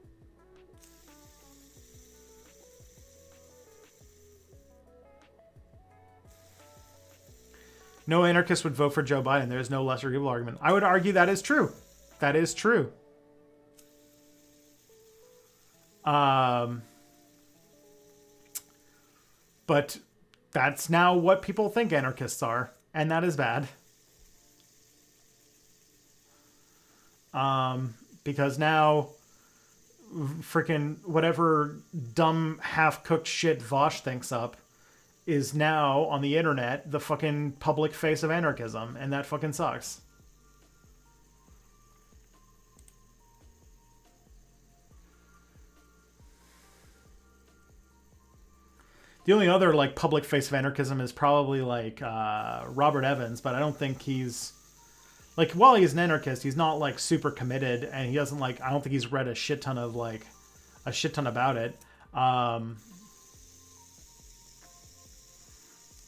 No anarchist would vote for Joe Biden. There is no lesser evil argument. I would argue that is true. That is true. But that's now what people think anarchists are, and that is bad. Because now freaking whatever dumb half-cooked shit Vosh thinks up is now on the internet the fucking public face of anarchism, and that fucking sucks. The only other like public face of anarchism is probably like Robert Evans, but I don't think he's like, while he's an anarchist, he's not like super committed, and he doesn't I don't think he's read a shit ton about it.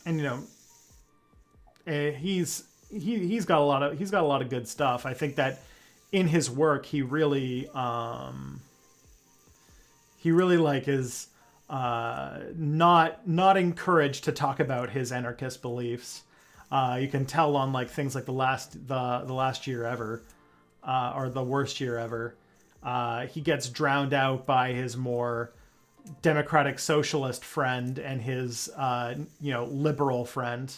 And he's got a lot of good stuff. I think that in his work he really is not encouraged to talk about his anarchist beliefs. You can tell on like things like the last year ever, or the worst year ever. He gets drowned out by his more democratic socialist friend and his, liberal friend.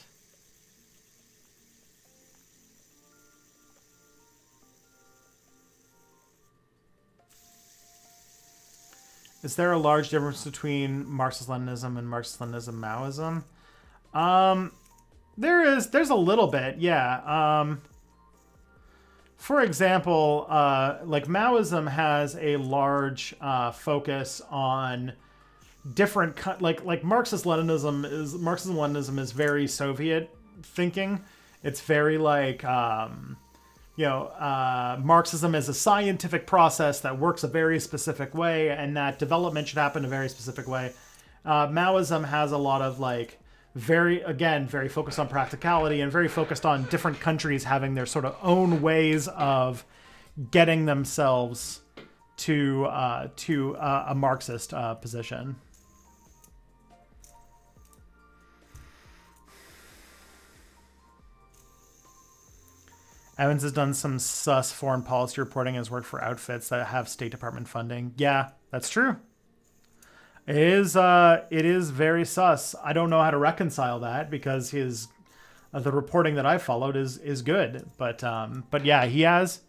Is there a large difference between Marxist-Leninism and Marxist-Leninism Maoism? There's a little bit, yeah. For example, like Maoism has a large focus on different like Marxism-Leninism is very Soviet thinking. It's very like Marxism is a scientific process that works a very specific way, and that development should happen a very specific way. Maoism has a lot of like very focused on practicality and very focused on different countries having their sort of own ways of getting themselves to a Marxist position. Evans has done some sus foreign policy reporting and has worked for outfits that have State Department funding. Yeah, that's true. It is very sus. I don't know how to reconcile that because the reporting that I followed is good. But yeah, he has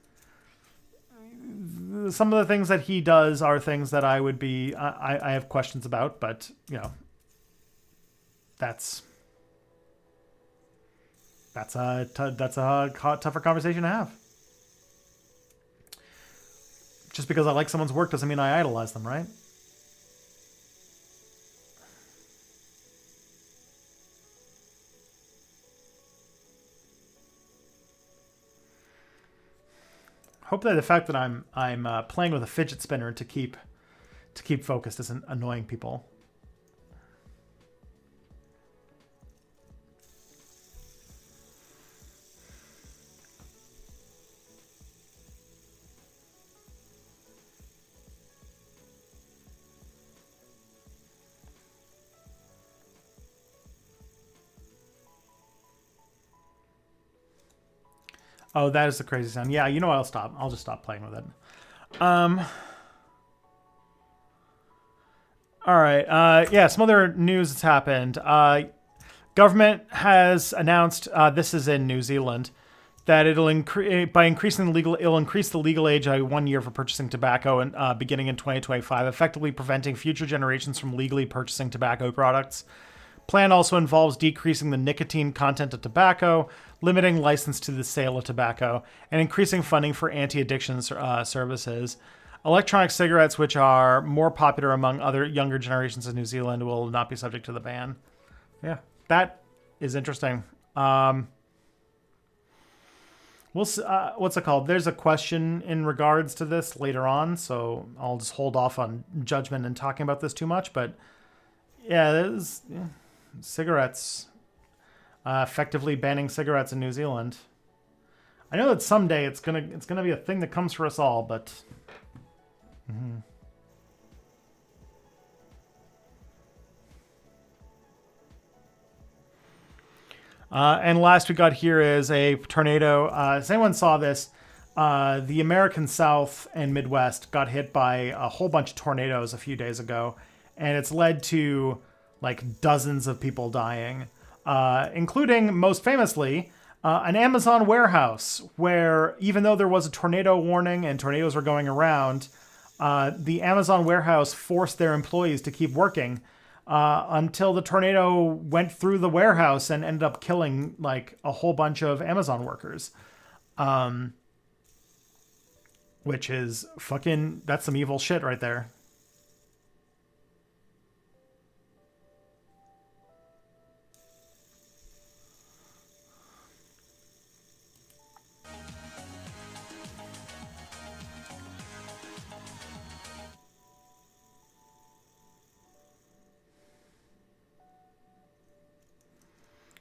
some of the things that he does are things that I would be I have questions about, but that's a tougher conversation to have. Just because I like someone's work doesn't mean I idolize them, right? Hope that the fact that I'm playing with a fidget spinner to keep focused isn't annoying people. Oh, that is the crazy sound. Yeah, you know what? I'll stop. I'll just stop playing with it. All right. Yeah, some other news that's happened. Government has announced, this is in New Zealand, that it'll increase the legal age by 1 year for purchasing tobacco and beginning in 2025, effectively preventing future generations from legally purchasing tobacco products. Plan also involves decreasing the nicotine content of tobacco, limiting license to the sale of tobacco, and increasing funding for anti-addiction services. Electronic cigarettes, which are more popular among other younger generations in New Zealand, will not be subject to the ban. Yeah, that is interesting. What's it called? There's a question in regards to this later on, so I'll just hold off on judgment and talking about this too much. But yeah, cigarettes, effectively banning cigarettes in New Zealand. I know that someday it's gonna be a thing that comes for us all, but. And last we got here is a tornado. If anyone saw this, the American South and Midwest got hit by a whole bunch of tornadoes a few days ago, and it's led to like dozens of people dying, including most famously an Amazon warehouse where even though there was a tornado warning and tornadoes were going around, the Amazon warehouse forced their employees to keep working until the tornado went through the warehouse and ended up killing like a whole bunch of Amazon workers. Which is that's some evil shit right there.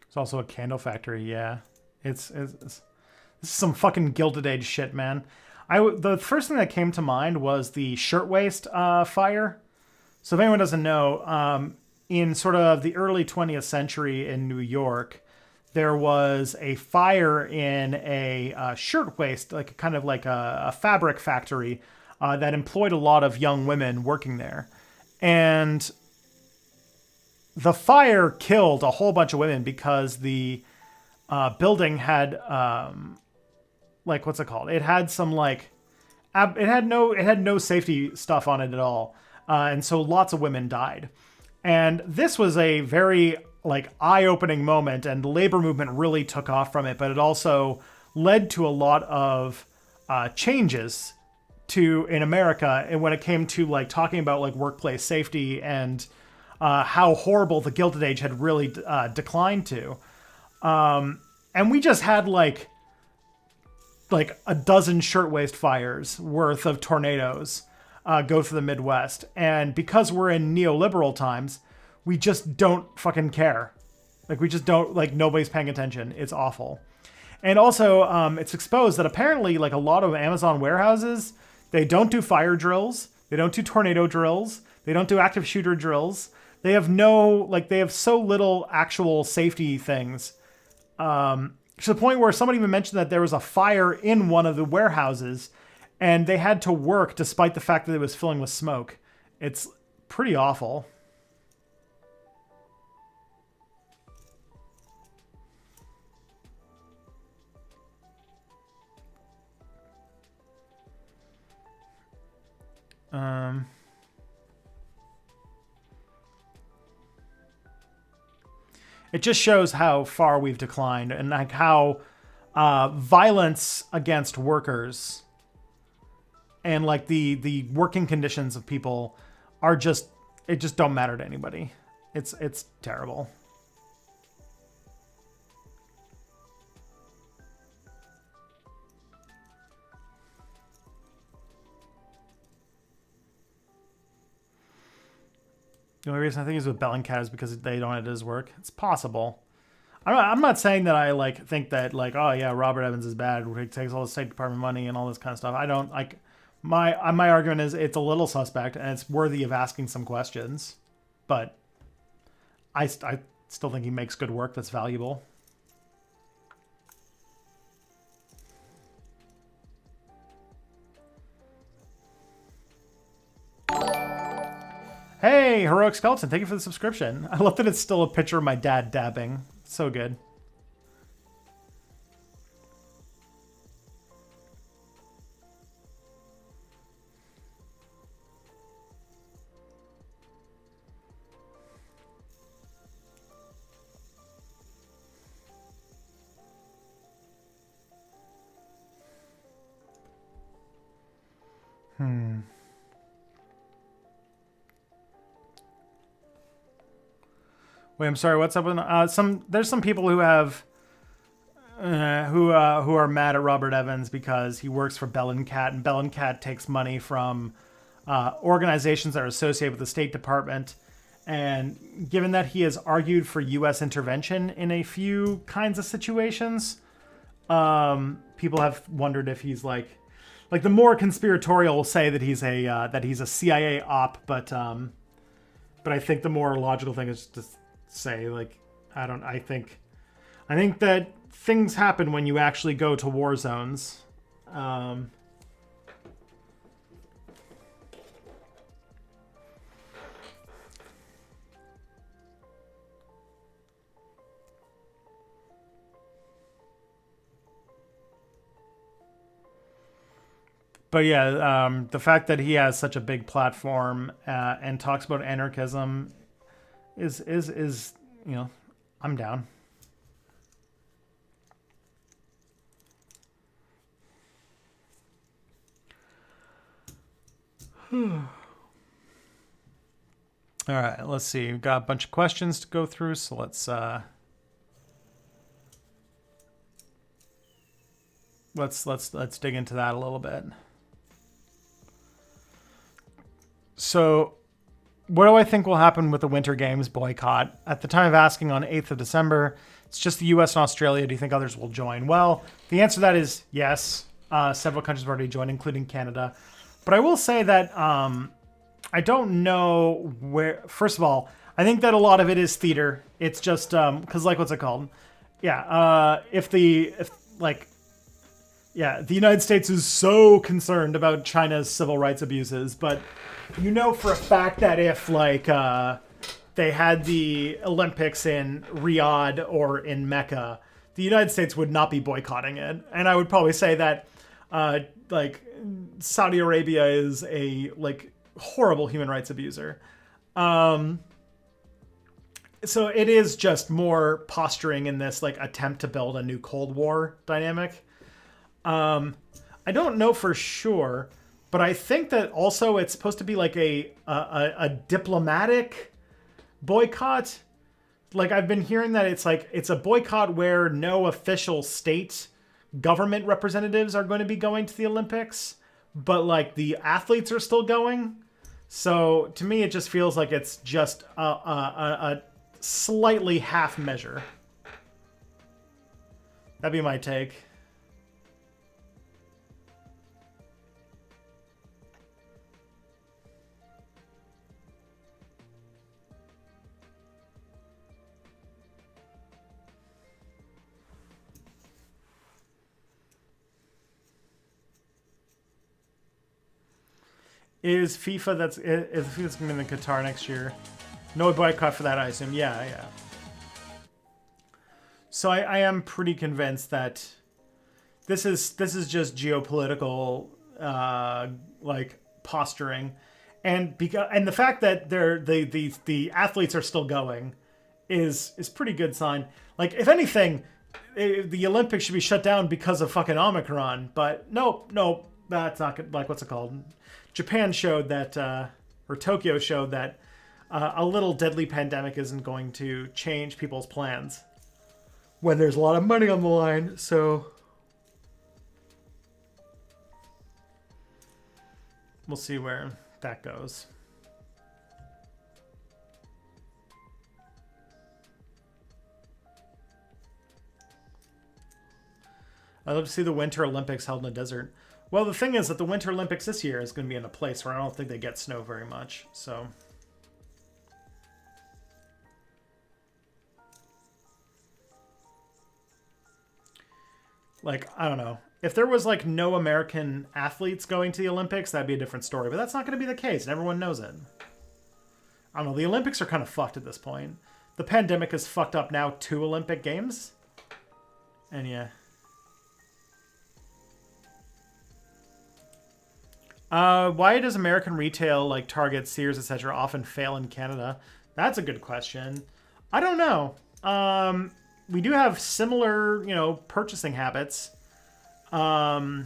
It's also a candle factory, yeah. It's this is some fucking Gilded Age shit, man. The first thing that came to mind was the shirtwaist fire. So if anyone doesn't know, in sort of the early 20th century in New York, there was a fire in a shirtwaist, like kind of like a fabric factory that employed a lot of young women working there. And the fire killed a whole bunch of women because the building had what's it called? It had some it had no safety stuff on it at all, and so lots of women died. And this was a very eye-opening moment, and the labor movement really took off from it. But it also led to a lot of changes in America, and when it came to talking about workplace safety and how horrible the Gilded Age had really declined to. And we just had like a dozen shirtwaist fires worth of tornadoes go through the Midwest. And because we're in neoliberal times, we just don't fucking care. We just don't, nobody's paying attention. It's awful. And also, it's exposed that apparently a lot of Amazon warehouses, they don't do fire drills. They don't do tornado drills. They don't do active shooter drills. They have they have so little actual safety things. To the point where somebody even mentioned that there was a fire in one of the warehouses and they had to work despite the fact that it was filling with smoke. It's pretty awful. It just shows how far we've declined and how violence against workers and the working conditions of people are just don't matter to anybody. It's terrible. The only reason I think he's with Bellingcat is because they don't edit his work. It's possible. I'm not saying that I think that oh yeah, Robert Evans is bad. He takes all the State Department money and all this kind of stuff. I don't my argument is it's a little suspect and it's worthy of asking some questions. But I still think he makes good work that's valuable. Hey, Heroic Skeleton, thank you for the subscription. I love that it's still a picture of my dad dabbing. So good. Wait, I'm sorry. What's up with there's some people who have who are mad at Robert Evans because he works for Bellingcat, and Bellingcat takes money from organizations that are associated with the State Department. And given that he has argued for U.S. intervention in a few kinds of situations, people have wondered if he's like the more conspiratorial will say that he's a CIA op, but I think the more logical thing is to say I think that things happen when you actually go to war zones. But yeah, the fact that he has such a big platform and talks about anarchism is I'm down. All right, let's see. We've got a bunch of questions to go through, so let's dig into that a little bit. So, what do I think will happen with the Winter Games boycott? At the time of asking on 8th of December, it's just the US and Australia. Do you think others will join? Well, the answer to that is yes. Several countries have already joined, including Canada. But I will say that I don't know where... First of all, I think that a lot of it is theater. It's just... Because, what's it called? Yeah, Yeah, the United States is so concerned about China's civil rights abuses, but you know for a fact that if like they had the Olympics in Riyadh or in Mecca, the United States would not be boycotting it. And I would probably say that like Saudi Arabia is a like horrible human rights abuser. So it is just more posturing in this like attempt to build a new Cold War dynamic. I don't know for sure, but I think that also it's supposed to be like a diplomatic boycott. Like I've been hearing that it's like it's a boycott where no official state government representatives are going to be going to the Olympics, but like the athletes are still going. So to me, it just feels like it's just a slightly half measure. That'd be my take. Is FIFA's going to be in Qatar next year? No boycott for that, I assume. Yeah, yeah. So I am pretty convinced that this is just geopolitical like posturing, and the fact that the athletes are still going is pretty good sign. Like if anything, the Olympics should be shut down because of fucking Omicron. But nope, that's not good. Like what's it called? Japan showed that, or Tokyo showed that a little deadly pandemic isn't going to change people's plans when there's a lot of money on the line. So we'll see where that goes. I'd love to see the Winter Olympics held in a desert. Well, the thing is that the Winter Olympics this year is going to be in a place where I don't think they get snow very much. So, like, I don't know. If there was, like, no American athletes going to the Olympics, that'd be a different story. But that's not going to be the case, and everyone knows it. I don't know. The Olympics are kind of fucked at this point. The pandemic has fucked up now 2 Olympic Games. And yeah. Why does American retail like Target, Sears, etc. often fail in Canada? That's a good question. I don't know. We do have similar, purchasing habits. And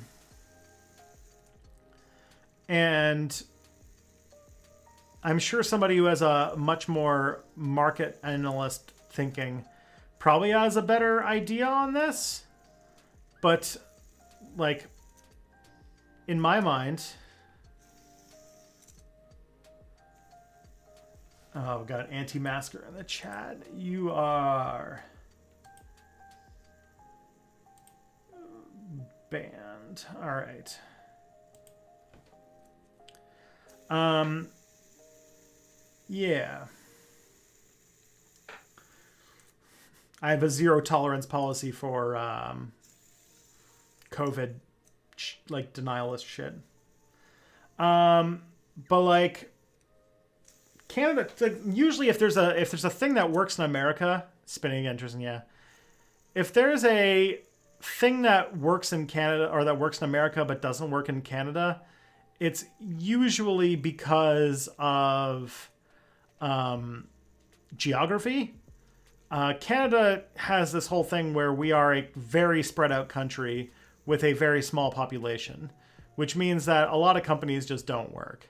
I'm sure somebody who has a much more market analyst thinking probably has a better idea on this. But, like, in my mind... Oh, we've got an anti-masker in the chat. You are... banned. All right. Yeah. I have a zero tolerance policy for COVID, like denialist shit. But like Canada, like, usually if there's a thing that works in America, spinning interest, yeah. If there's a thing that works in Canada or that works in America but doesn't work in Canada, it's usually because of geography. Canada has this whole thing where we are a very spread out country with a very small population, which means that a lot of companies just don't work.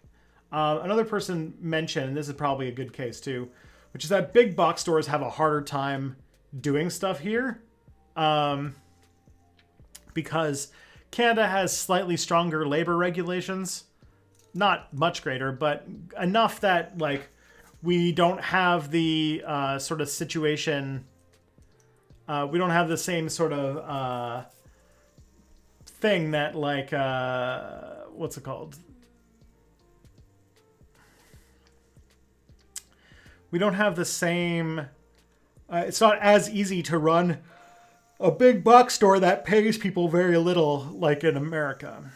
Another person mentioned, and this is probably a good case too, which is that big box stores have a harder time doing stuff here. Because Canada has slightly stronger labor regulations. Not much greater, but enough that, like, we don't have the sort of situation... we don't have the same sort of thing that, like... what's it called? We don't have the same... it's not as easy to run a big box store that pays people very little, like in America.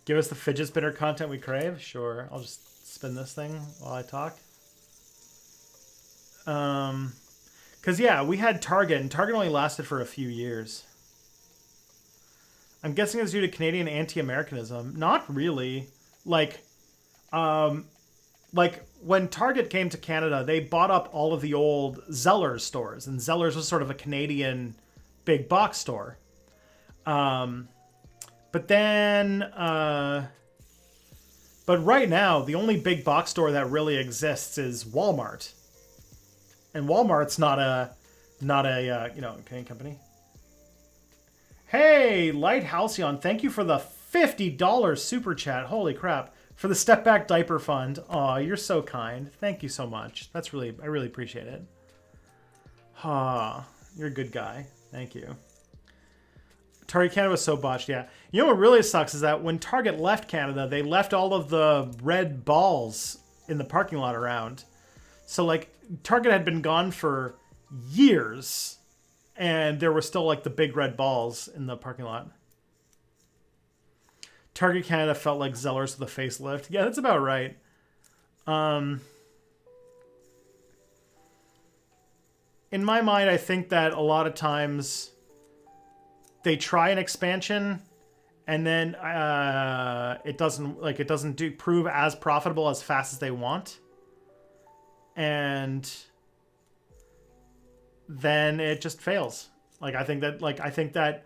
Give us the fidget spinner content we crave. Sure, I'll just spin this thing while I talk. Because yeah, we had Target, and Target only lasted for a few years. I'm guessing it's due to Canadian anti-Americanism. Not really. Like when Target came to Canada, they bought up all of the old Zellers stores, and Zellers was sort of a Canadian big box store. But right now, the only big box store that really exists is Walmart, and Walmart's not a Canadian company. Hey, Light Halcyon, thank you for the $50 super chat. Holy crap. For the Step Back Diaper Fund. Aw, you're so kind. Thank you so much. I really appreciate it. You're a good guy. Thank you. Target Canada was so botched, yeah. You know what really sucks is that when Target left Canada, they left all of the red balls in the parking lot around. So, like, Target had been gone for years, and there were still, like, the big red balls in the parking lot. Target Canada felt like Zellers with a facelift. Yeah, that's about right. In my mind, I think that a lot of times they try an expansion and then it doesn't prove as profitable as fast as they want. And then it just fails. I think that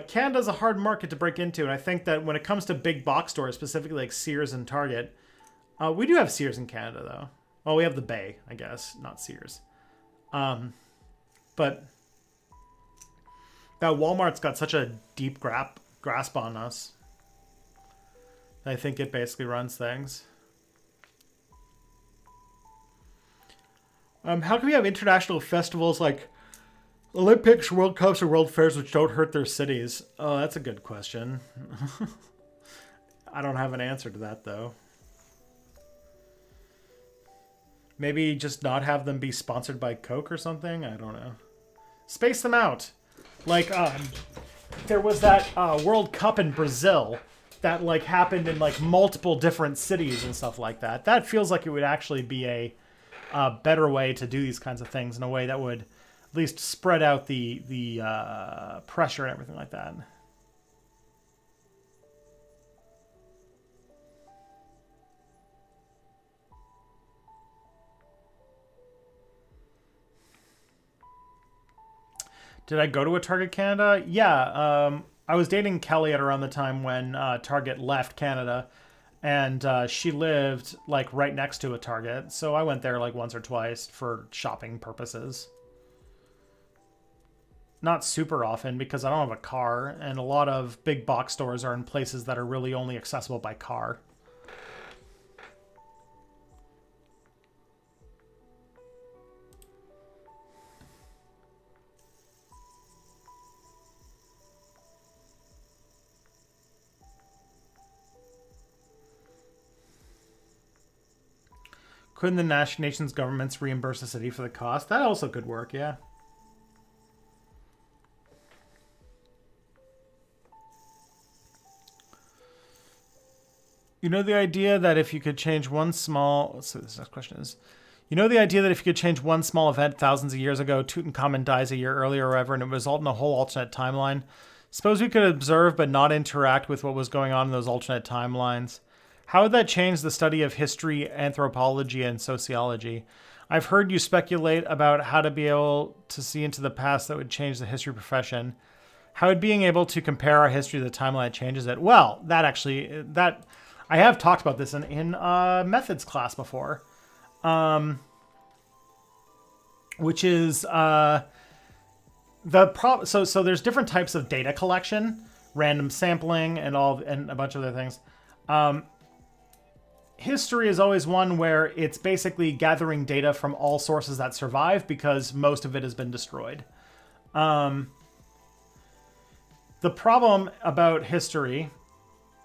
Canada's a hard market to break into, and I think that when it comes to big box stores, specifically like Sears and Target, we do have Sears in Canada, though. Well, we have the Bay, I guess, not Sears. But that Walmart's got such a deep grasp on us. I think it basically runs things. How can we have international festivals like Olympics, World Cups, or World Fairs which don't hurt their cities? Oh, that's a good question. I don't have an answer to that, though. Maybe just not have them be sponsored by Coke or something? I don't know. Space them out. Like, there was that World Cup in Brazil that, happened in, multiple different cities and stuff like that. That feels like it would actually be a better way to do these kinds of things in a way that would at least spread out the pressure and everything like that. Did I go to a Target Canada? Yeah, I was dating Kelly at around the time when Target left Canada, and she lived right next to a Target, so I went there once or twice for shopping purposes. Not super often because I don't have a car, and a lot of big box stores are in places that are really only accessible by car. Couldn't the nation's governments reimburse the city for the cost? That also could work, yeah. You know the idea that if you could change one small... Let's see what this next question is. You know the idea that if you could change one small event thousands of years ago, Tutankhamun dies a year earlier or whatever, and it would result in a whole alternate timeline? Suppose we could observe but not interact with what was going on in those alternate timelines. How would that change the study of history, anthropology, and sociology? I've heard you speculate about how to be able to see into the past that would change the history profession. How would being able to compare our history to the timeline changes it? Well, I have talked about this in methods class before, which is so there's different types of data collection, random sampling, and a bunch of other things. History is always one where it's basically gathering data from all sources that survive because most of it has been destroyed. The problem about history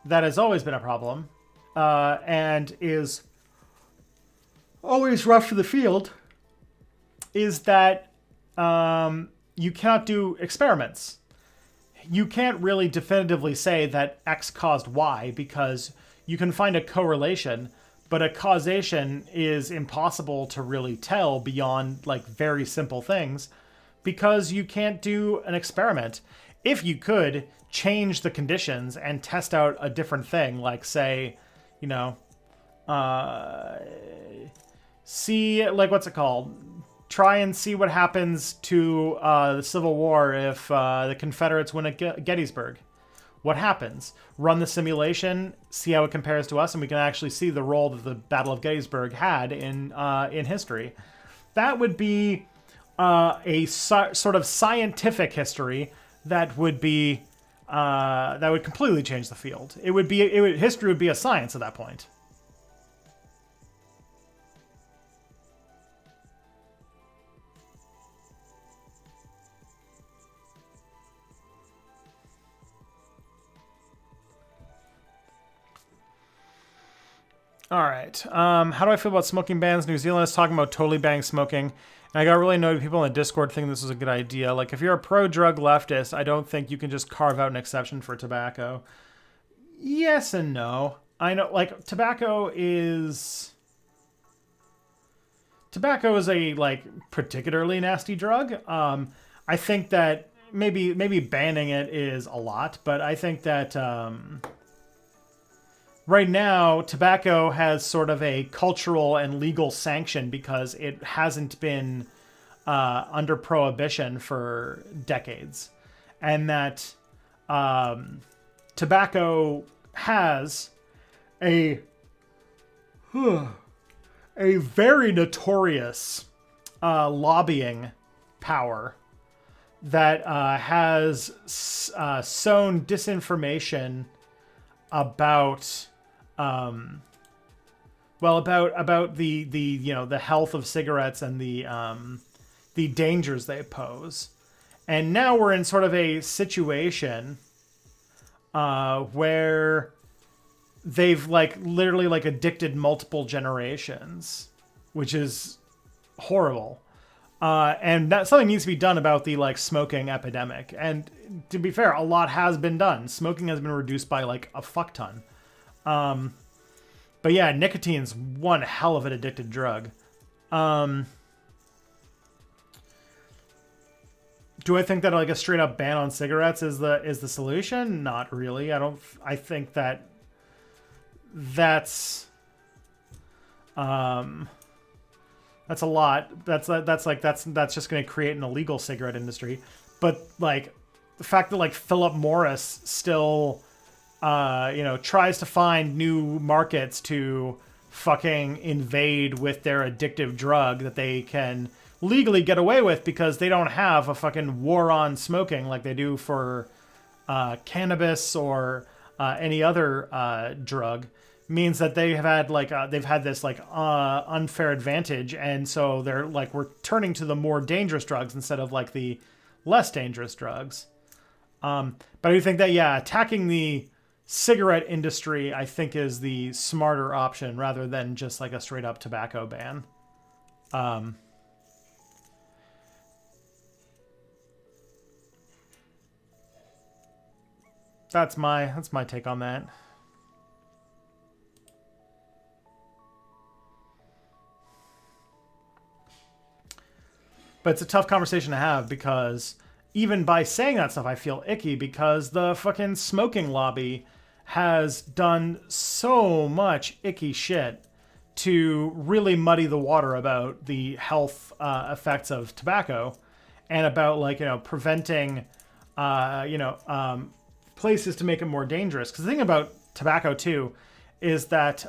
that has always been a problem and is always rough for the field is that you cannot do experiments. You can't really definitively say that X caused Y because you can find a correlation, but a causation is impossible to really tell beyond like very simple things because you can't do an experiment. If you could change the conditions and test out a different thing, like say, you know, see, like, what's it called? Try and see what happens to the Civil War if the Confederates win at Gettysburg. What happens? Run the simulation, see how it compares to us, and we can actually see the role that the Battle of Gettysburg had in history. That would be a sort of scientific history that would be that would completely change the field. History would be a science at that point. All right. How do I feel about smoking bans? New Zealand is talking about totally banning smoking. And I got really annoyed with people in the Discord thinking this was a good idea. Like, if you're a pro-drug leftist, I don't think you can just carve out an exception for tobacco. Yes and no. I know, like, tobacco is a, like, particularly nasty drug. I think that maybe banning it is a lot, but I think that... right now, tobacco has sort of a cultural and legal sanction because it hasn't been under prohibition for decades. And that tobacco has a very notorious lobbying power that has sown disinformation about about the health of cigarettes and the dangers they pose. And now we're in sort of a situation where they've literally addicted multiple generations, which is horrible. And that something needs to be done about the smoking epidemic. And to be fair, a lot has been done. Smoking has been reduced by a fuck ton. But yeah, nicotine's one hell of an addictive drug. Do I think that a straight up ban on cigarettes is the solution? Not really. I think that that's a lot. That's just going to create an illegal cigarette industry. But the fact that Philip Morris still tries to find new markets to fucking invade with their addictive drug that they can legally get away with because they don't have a fucking war on smoking like they do for cannabis or any other drug, means that they have had they've had this unfair advantage, and so they're we're turning to the more dangerous drugs instead of the less dangerous drugs. But I do think that attacking the cigarette industry, I think, is the smarter option rather than just a straight up tobacco ban. That's my take on that. But it's a tough conversation to have because even by saying that stuff, I feel icky because the fucking smoking lobby has done so much icky shit to really muddy the water about the health effects of tobacco and about preventing places to make it more dangerous. Because the thing about tobacco too is that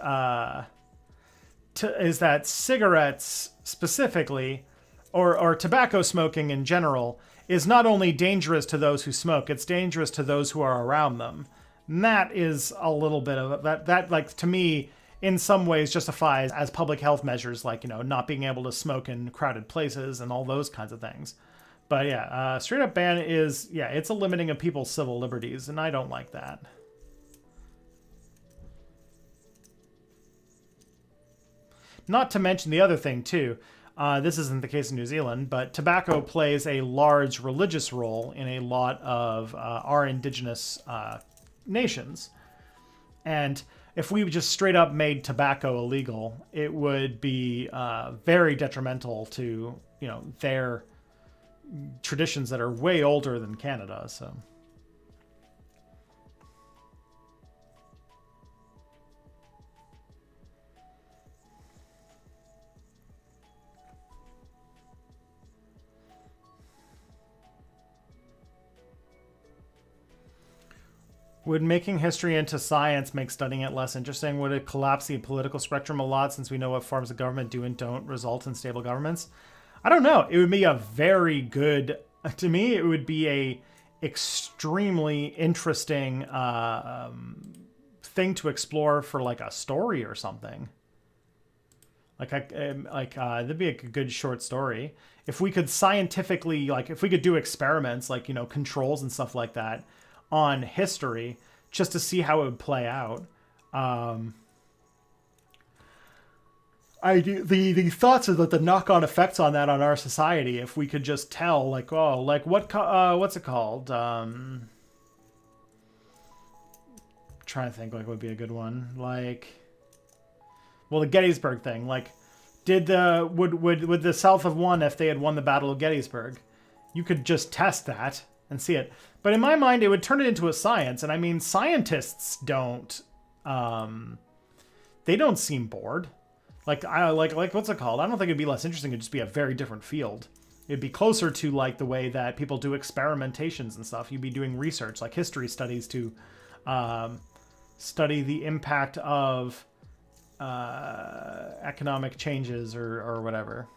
cigarettes specifically, or tobacco smoking in general, is not only dangerous to those who smoke, it's dangerous to those who are around them. And that is a little bit of that to me in some ways justifies as public health measures, not being able to smoke in crowded places and all those kinds of things. But yeah, straight up ban is, it's a limiting of people's civil liberties, and I don't like that. Not to mention the other thing too, This isn't the case in New Zealand, but tobacco plays a large religious role in a lot of our indigenous nations. And if we just straight up made tobacco illegal, it would be very detrimental to, their traditions that are way older than Canada. So. Would making history into science make studying it less interesting? Would it collapse the political spectrum a lot since we know what forms of government do and don't result in stable governments? I don't know. It would be a very good, to me, it would be a extremely interesting thing to explore for like a story or something. That'd be a good short story. If we could scientifically, like if we could do experiments, like, controls and stuff like that, on history just to see how it would play out. I do the thoughts of the knock-on effects on that on our society if we could just tell what's it called? Trying to think like what would be a good one. The Gettysburg thing. Like, would the South have won if they had won the Battle of Gettysburg? You could just test that and see it. But in my mind, it would turn it into a science. And I mean, scientists don't, they don't seem bored. Like what's it called? I don't think it'd be less interesting. It'd just be a very different field. It'd be closer to like the way that people do experimentations and stuff. You'd be doing research, like history studies to study the impact of economic changes or whatever.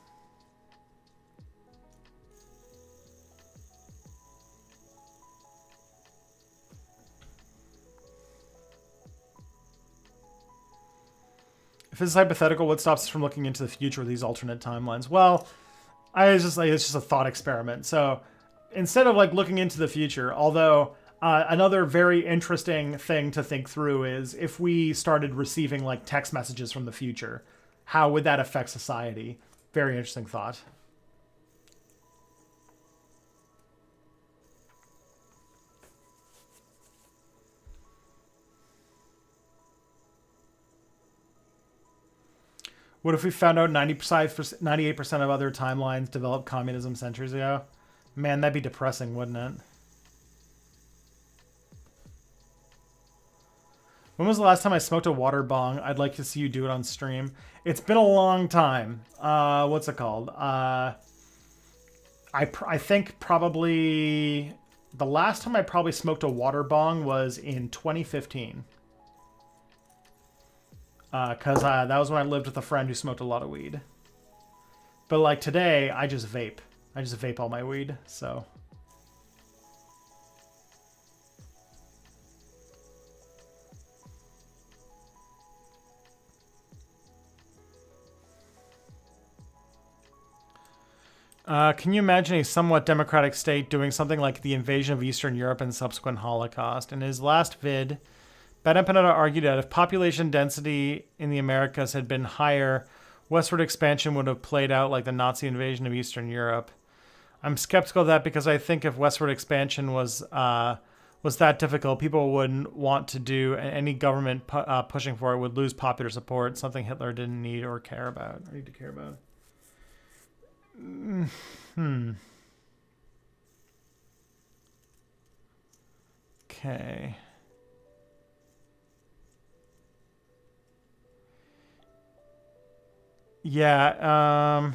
If this is hypothetical, what stops us from looking into the future with these alternate timelines? Well, it's just a thought experiment. So instead of like looking into the future, although another very interesting thing to think through is if we started receiving like text messages from the future, how would that affect society? Very interesting thought. What if we found out 98% of other timelines developed communism centuries ago? Man, that'd be depressing, wouldn't it? When was the last time I smoked a water bong? I'd like to see you do it on stream. It's been a long time. What's it called? I think probably the last time I probably smoked a water bong was in 2015. Because that was when I lived with a friend who smoked a lot of weed. But like today, I just vape. I just vape all my weed, so. Can you imagine a somewhat democratic state doing something like the invasion of Eastern Europe and subsequent Holocaust? In his last vid, Bad Empanada argued that if population density in the Americas had been higher, westward expansion would have played out like the Nazi invasion of Eastern Europe. I'm skeptical of that because I think if westward expansion was that difficult, people wouldn't want to do, and any government pushing for it would lose popular support, something Hitler didn't need or care about. Or need to care about. Okay. Yeah,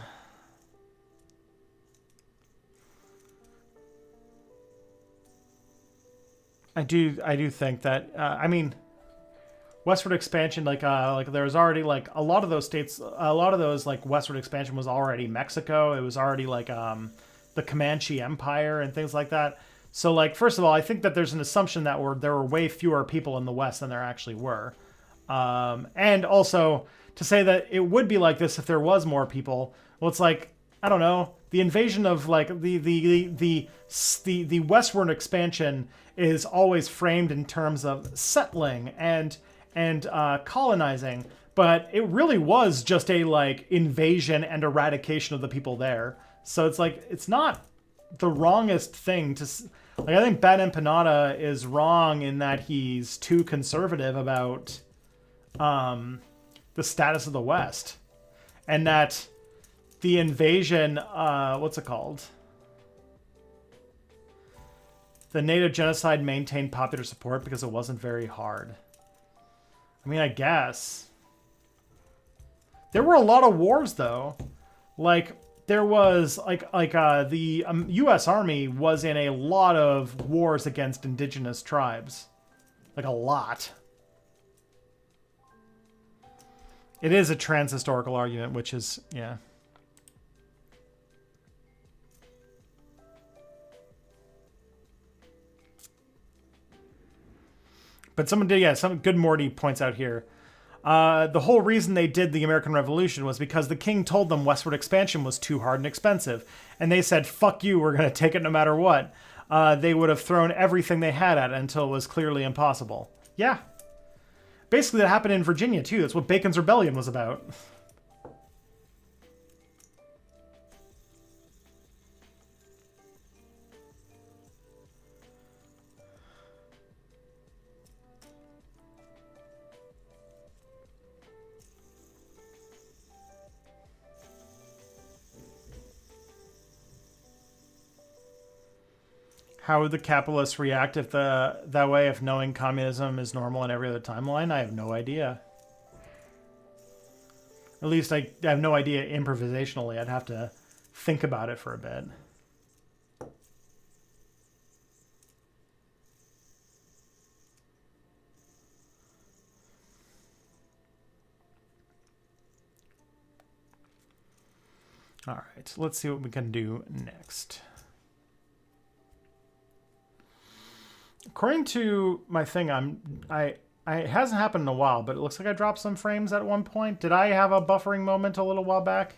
I do think that I mean westward expansion like there was already like a lot of those states, a lot of those like westward expansion was already Mexico. It was already like the Comanche Empire and things like that. So like first of all, I think that there's an assumption that there were way fewer people in the West than there actually were. And also to say that it would be like this if there was more people, well, it's like, I don't know, the invasion of like the westward expansion is always framed in terms of settling and colonizing. But it really was just a like invasion and eradication of the people there. So it's like it's not the wrongest thing to like. I think Bad Empanada is wrong in that he's too conservative about the status of the West, and that the invasion, what's it called? The native genocide maintained popular support because it wasn't very hard. I mean, I guess. There were a lot of wars, though. Like, there was, the U.S. Army was in a lot of wars against indigenous tribes. Like, a lot. It is a trans-historical argument, which is, yeah. But someone did, yeah, some good Morty points out here. The whole reason they did the American Revolution was because the king told them westward expansion was too hard and expensive. And they said, fuck you, we're going to take it no matter what. They would have thrown everything they had at it until it was clearly impossible. Yeah. Basically, that happened in Virginia, too. That's what Bacon's Rebellion was about. How would the capitalists react if that way if knowing communism is normal in every other timeline? I have no idea. At least I have no idea improvisationally. I'd have to think about it for a bit. All right, let's see what we can do next. According to my thing, it hasn't happened in a while, but it looks like I dropped some frames at one point. Did I have a buffering moment a little while back?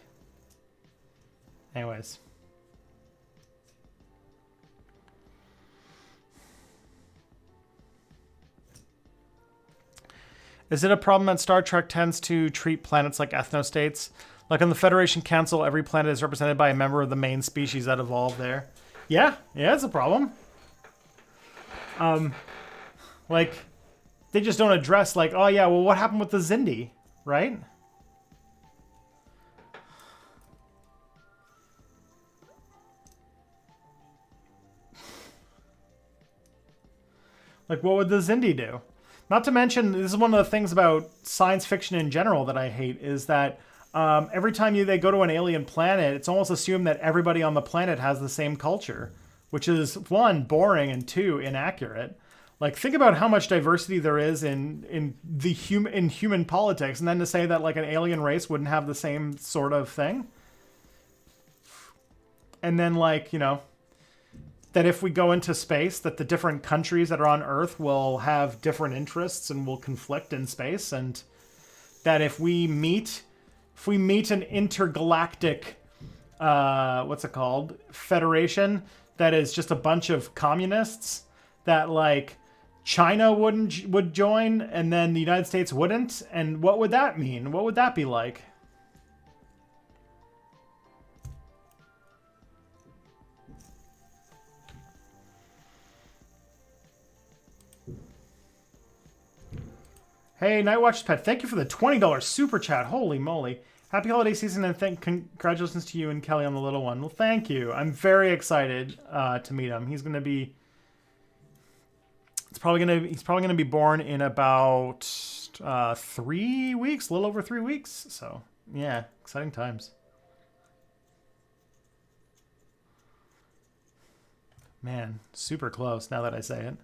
Anyways. Is it a problem that Star Trek tends to treat planets like ethnostates? Like on the Federation Council, every planet is represented by a member of the main species that evolved there. Yeah, it's a problem. Like, they just don't address, like, oh yeah, well, what happened with the Zindi, right? Like, what would the Zindi do? Not to mention, this is one of the things about science fiction in general that I hate, is that every time they go to an alien planet, it's almost assumed that everybody on the planet has the same culture, which is, one, boring, and two, inaccurate. Like, think about how much diversity there is in human politics, and then to say that like an alien race wouldn't have the same sort of thing. And then like, that if we go into space, that the different countries that are on Earth will have different interests and will conflict in space, and that if we meet an intergalactic federation that is just a bunch of communists, that like China would join and then the United States wouldn't, and what would that mean? What would that be like? Hey, Nightwatch's Pet, thank you for the $20 super chat. Holy moly. Happy holiday season, and congratulations to you and Kelly on the little one. Well, thank you. I'm very excited to meet him. He's probably gonna be born in about 3 weeks, a little over 3 weeks. So yeah, exciting times. Man, super close now that I say it.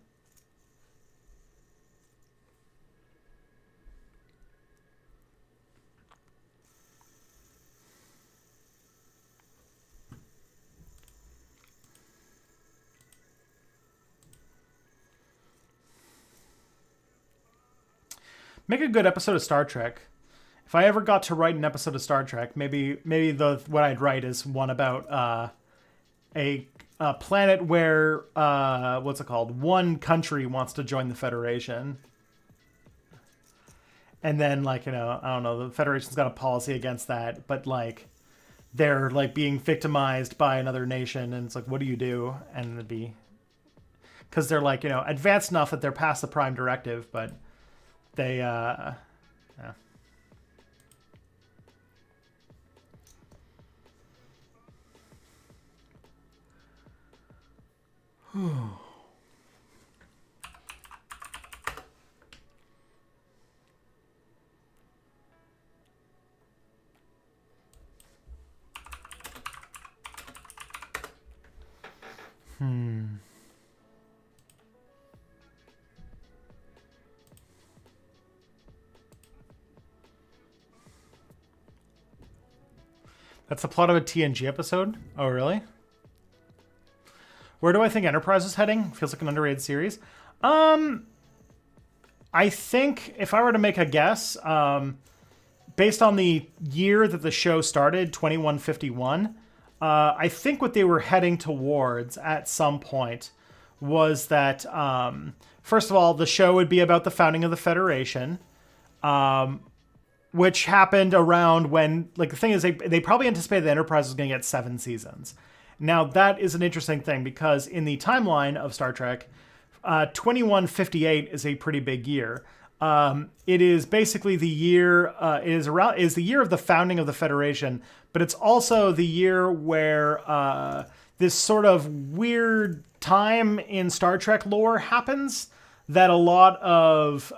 Make a good episode of Star Trek. If I ever got to write an episode of Star Trek, maybe what I'd write is one about a planet where one country wants to join the Federation, And then, like, I don't know, the Federation's got a policy against that, but, like, they're, like, being victimized by another nation, and it's like, what do you do? And it'd be... Because they're, like, advanced enough that they're past the Prime Directive, but they, yeah. That's the plot of a TNG episode? Oh, really? Where do I think Enterprise is heading? Feels like an underrated series. I think if I were to make a guess, based on the year that the show started, 2151, I think what they were heading towards at some point was that, first of all, the show would be about the founding of the Federation, which happened around when, like, the thing is, they probably anticipated the Enterprise was going to get 7 seasons. Now, that is an interesting thing because in the timeline of Star Trek, 2158 is a pretty big year. It is basically the year, is the year of the founding of the Federation, but it's also the year where this sort of weird time in Star Trek lore happens that a lot of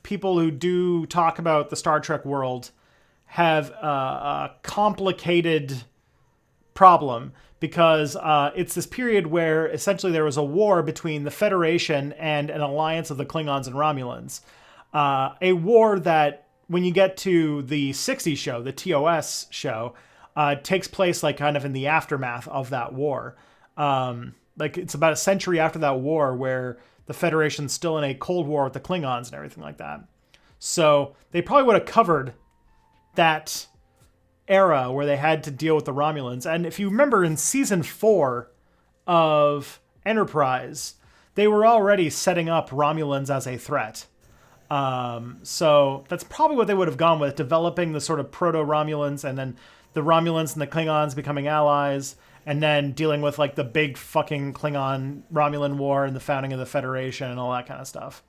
people who do talk about the Star Trek world have a complicated problem because it's this period where essentially there was a war between the Federation and an alliance of the Klingons and Romulans. A war that, when you get to the 60s show, the TOS show, takes place like kind of in the aftermath of that war. Like it's about a century after that war where the Federation's still in a Cold War with the Klingons and everything like that. So they probably would have covered that era where they had to deal with the Romulans. And if you remember in season 4 of Enterprise, they were already setting up Romulans as a threat. So that's probably what they would have gone with, developing the sort of proto-Romulans and then the Romulans and the Klingons becoming allies, and then dealing with like the big fucking Klingon-Romulan war and the founding of the Federation and all that kind of stuff.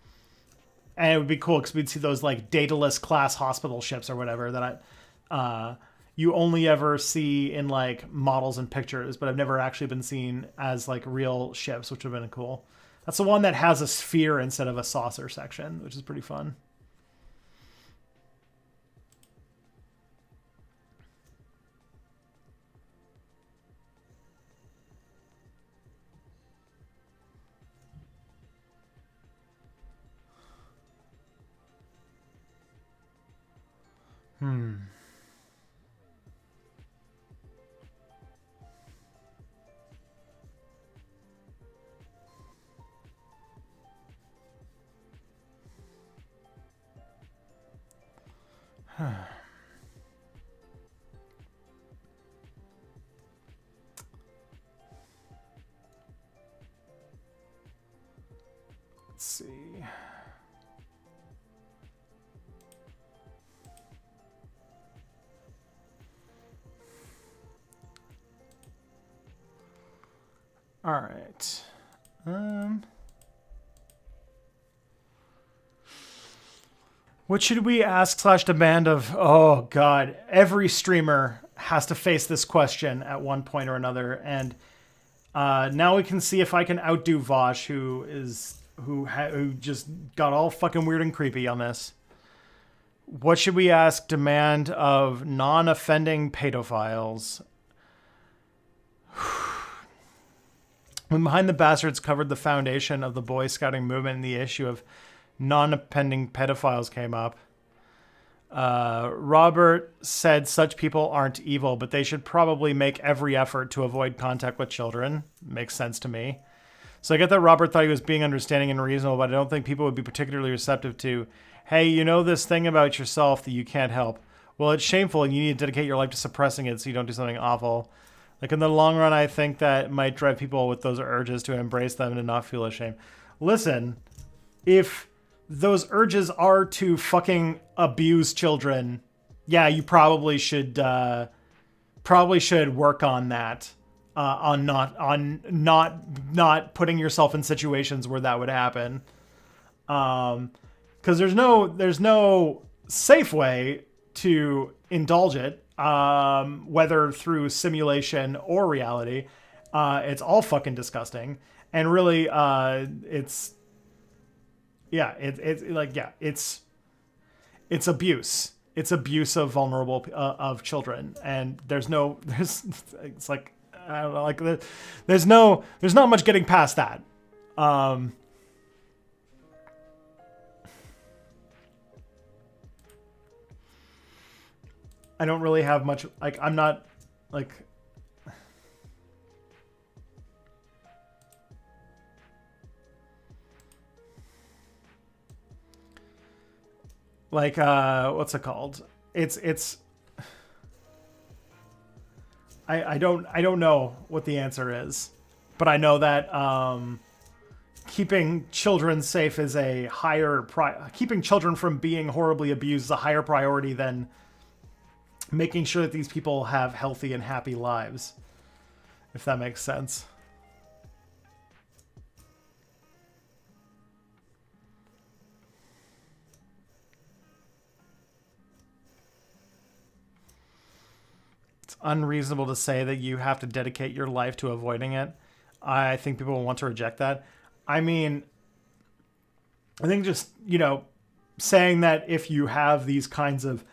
And it would be cool because we'd see those like Daedalus class hospital ships or whatever that you only ever see in like models and pictures, but have never actually been seen as like real ships, which would have been cool. That's the one that has a sphere instead of a saucer section, which is pretty fun. Let's see. All right. What should we ask / demand of? Oh God, every streamer has to face this question at one point or another, and now we can see if I can outdo Vosh, who just got all fucking weird and creepy on this. What should we ask demand of non-offending pedophiles? When Behind the Bastards covered the foundation of the Boy Scouting movement and the issue of non-offending pedophiles came up, Robert said such people aren't evil, but they should probably make every effort to avoid contact with children. Makes sense to me. So I get that Robert thought he was being understanding and reasonable, but I don't think people would be particularly receptive to, hey, you know this thing about yourself that you can't help. Well, it's shameful and you need to dedicate your life to suppressing it so you don't do something awful. Like in the long run, I think that might drive people with those urges to embrace them and to not feel ashamed. Listen, if those urges are to fucking abuse children, yeah, you probably should work on that, on not putting yourself in situations where that would happen. Because there's no safe way to indulge it, whether through simulation or reality. It's all fucking disgusting, and really, it's yeah, it's abuse. It's abuse of vulnerable of children, and there's it's like I don't know, like there's not much getting past that. Um, I don't really have much, like I'm not like what's it called? It's I don't know what the answer is, but I know that keeping children safe is a keeping children from being horribly abused is a higher priority than making sure that these people have healthy and happy lives, if that makes sense. It's unreasonable to say that you have to dedicate your life to avoiding it. I think people want to reject that. I mean, I think just, saying that if you have these kinds of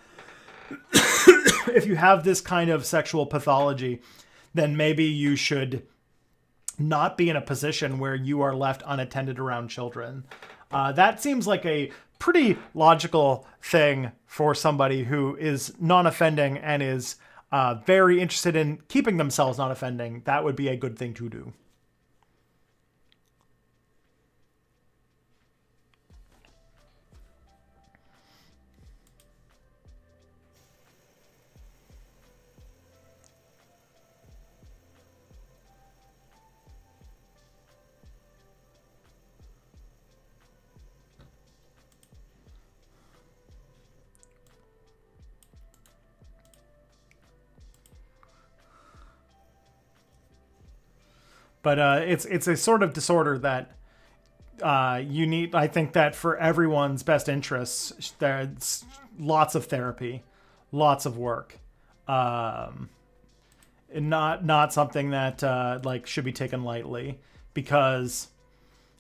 if you have this kind of sexual pathology, then maybe you should not be in a position where you are left unattended around children. That seems like a pretty logical thing for somebody who is non-offending and is very interested in keeping themselves non-offending. That would be a good thing to do. But it's a sort of disorder that you need. I think that for everyone's best interests, there's lots of therapy, lots of work, and not something that like should be taken lightly, because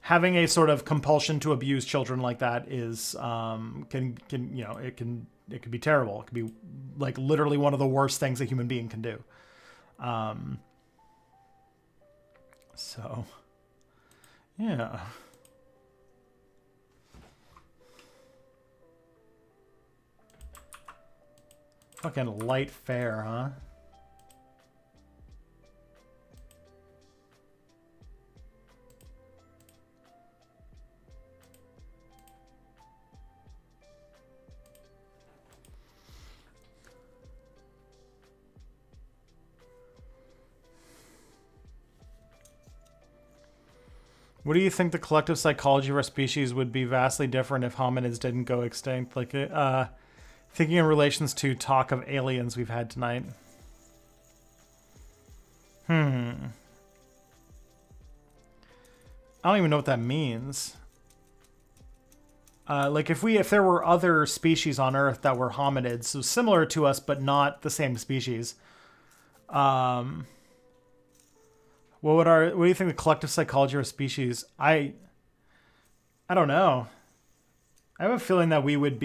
having a sort of compulsion to abuse children like that is can it can be terrible. It can be like literally one of the worst things a human being can do. Um, so yeah. Fucking light fare, huh? What do you think the collective psychology of our species would be vastly different if hominids didn't go extinct? Like, thinking in relations to talk of aliens we've had tonight. I don't even know what that means. Like if there were other species on Earth that were hominids, so similar to us but not the same species, what do you think the collective psychology of our species? I don't know. I have a feeling that we would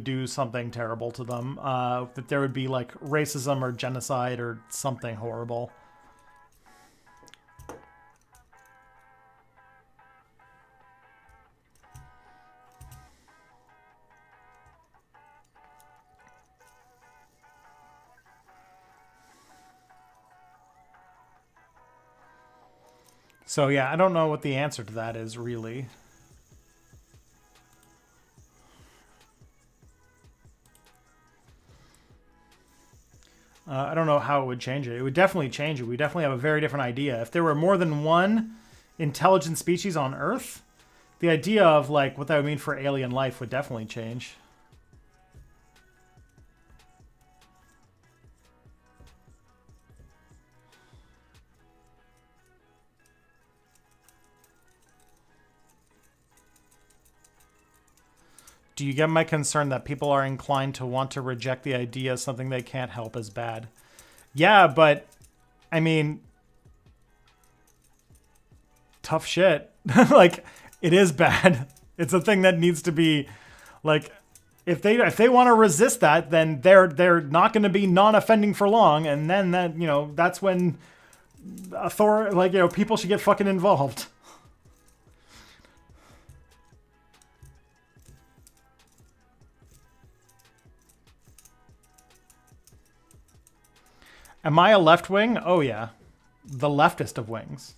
do something terrible to them. That there would be like racism or genocide or something horrible. So yeah, I don't know what the answer to that is really. I don't know how it would change it. It would definitely change it. We definitely have a very different idea. If there were more than one intelligent species on Earth, the idea of like what that would mean for alien life would definitely change. Do you get my concern that people are inclined to want to reject the idea of something they can't help as bad? Yeah, but I mean, tough shit. Like, it is bad. It's a thing that needs to be like, if they want to resist that, then they're not going to be non-offending for long, and then that, you know, that's when people should get fucking involved. Am I a left wing? Oh yeah. The leftist of wings.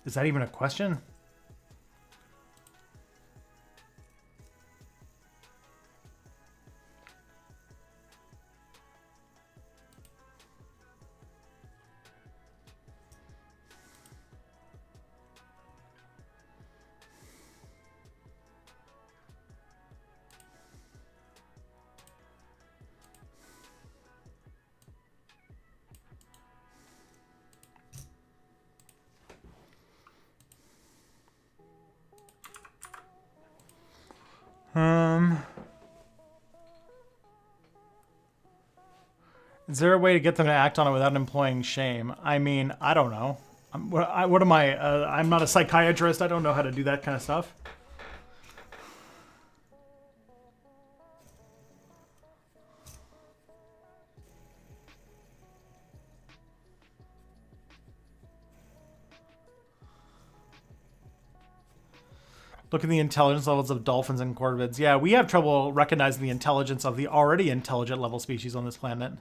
Is that even a question? Is there a way to get them to act on it without employing shame? I mean, I don't know. What am I? I'm not a psychiatrist. I don't know how to do that kind of stuff. Look at the intelligence levels of dolphins and corvids. Yeah, we have trouble recognizing the intelligence of the already intelligent level species on this planet.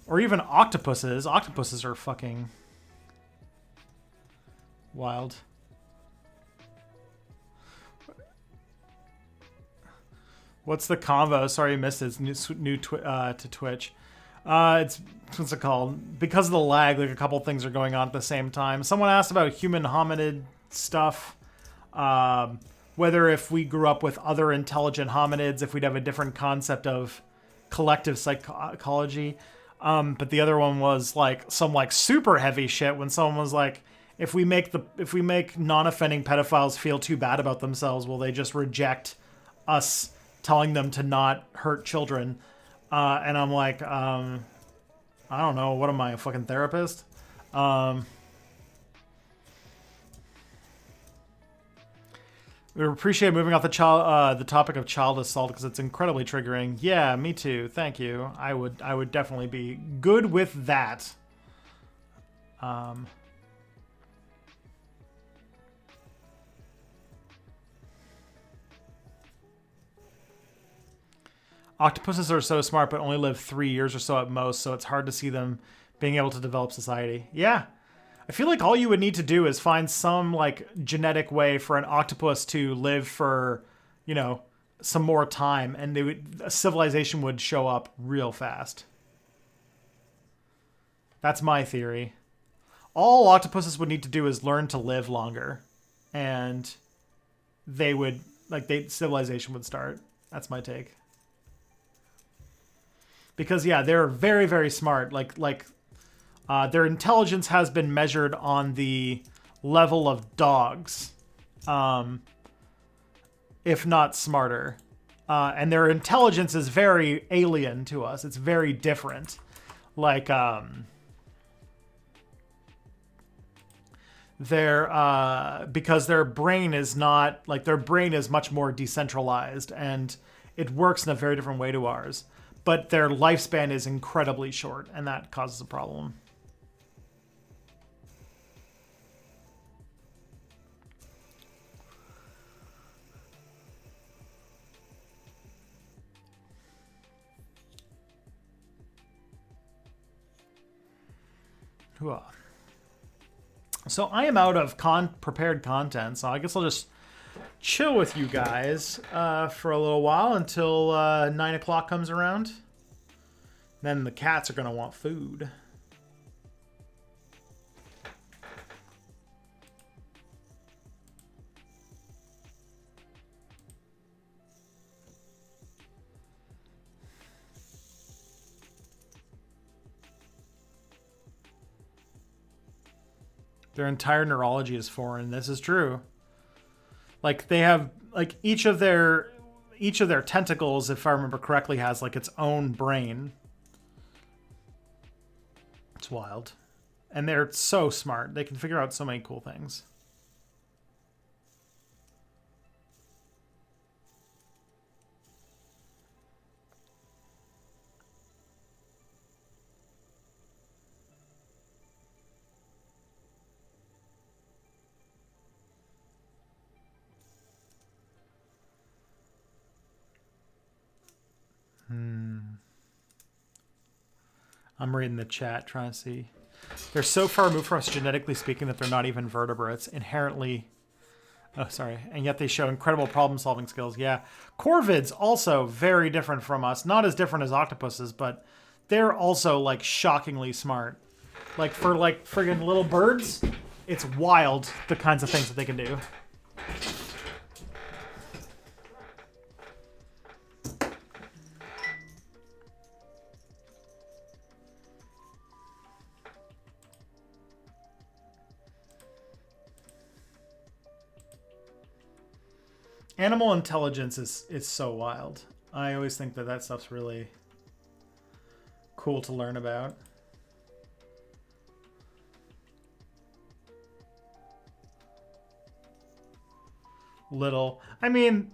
Or even octopuses. Octopuses are fucking wild. What's the convo? Sorry, I missed it. It's new to Twitch. What's it called? Because of the lag, like a couple things are going on at the same time. Someone asked about human hominid stuff. Whether if we grew up with other intelligent hominids, if we'd have a different concept of collective psychology. But the other one was like some like super heavy shit when someone was like, if we make non-offending pedophiles feel too bad about themselves, will they just reject us telling them to not hurt children? And I'm like, I don't know. What am I, a fucking therapist? We appreciate moving off the topic of child assault because it's incredibly triggering. Yeah, me too. Thank you. I would definitely be good with that. Octopuses are so smart, but only live 3 years or so at most, so it's hard to see them being able to develop society. Yeah. I feel like all you would need to do is find some like genetic way for an octopus to live for, you know, some more time, and a civilization would show up real fast. That's my theory. All octopuses would need to do is learn to live longer, and civilization would start. That's my take. Because yeah, they're very, very smart. Their intelligence has been measured on the level of dogs, if not smarter. And their intelligence is very alien to us. It's very different. Because their brain is much more decentralized, and it works in a very different way to ours. But their lifespan is incredibly short, and that causes a problem. So I am out of prepared content, so I guess I'll just chill with you guys for a little while until 9 o'clock comes around. Then the cats are going to want food. Their entire neurology is foreign. This is true. Like they have like each of their tentacles, if I remember correctly, has like its own brain. It's wild. And they're so smart. They can figure out so many cool things. I'm reading the chat, trying to see. They're so far removed from us genetically speaking that they're not even vertebrates. Inherently... Oh, sorry. And yet they show incredible problem-solving skills. Yeah. Corvids also very different from us. Not as different as octopuses, but they're also, like, shockingly smart. Like, for, like, friggin' little birds, it's wild the kinds of things that they can do. Animal intelligence is so wild. I always think that stuff's really cool to learn about. Little. I mean,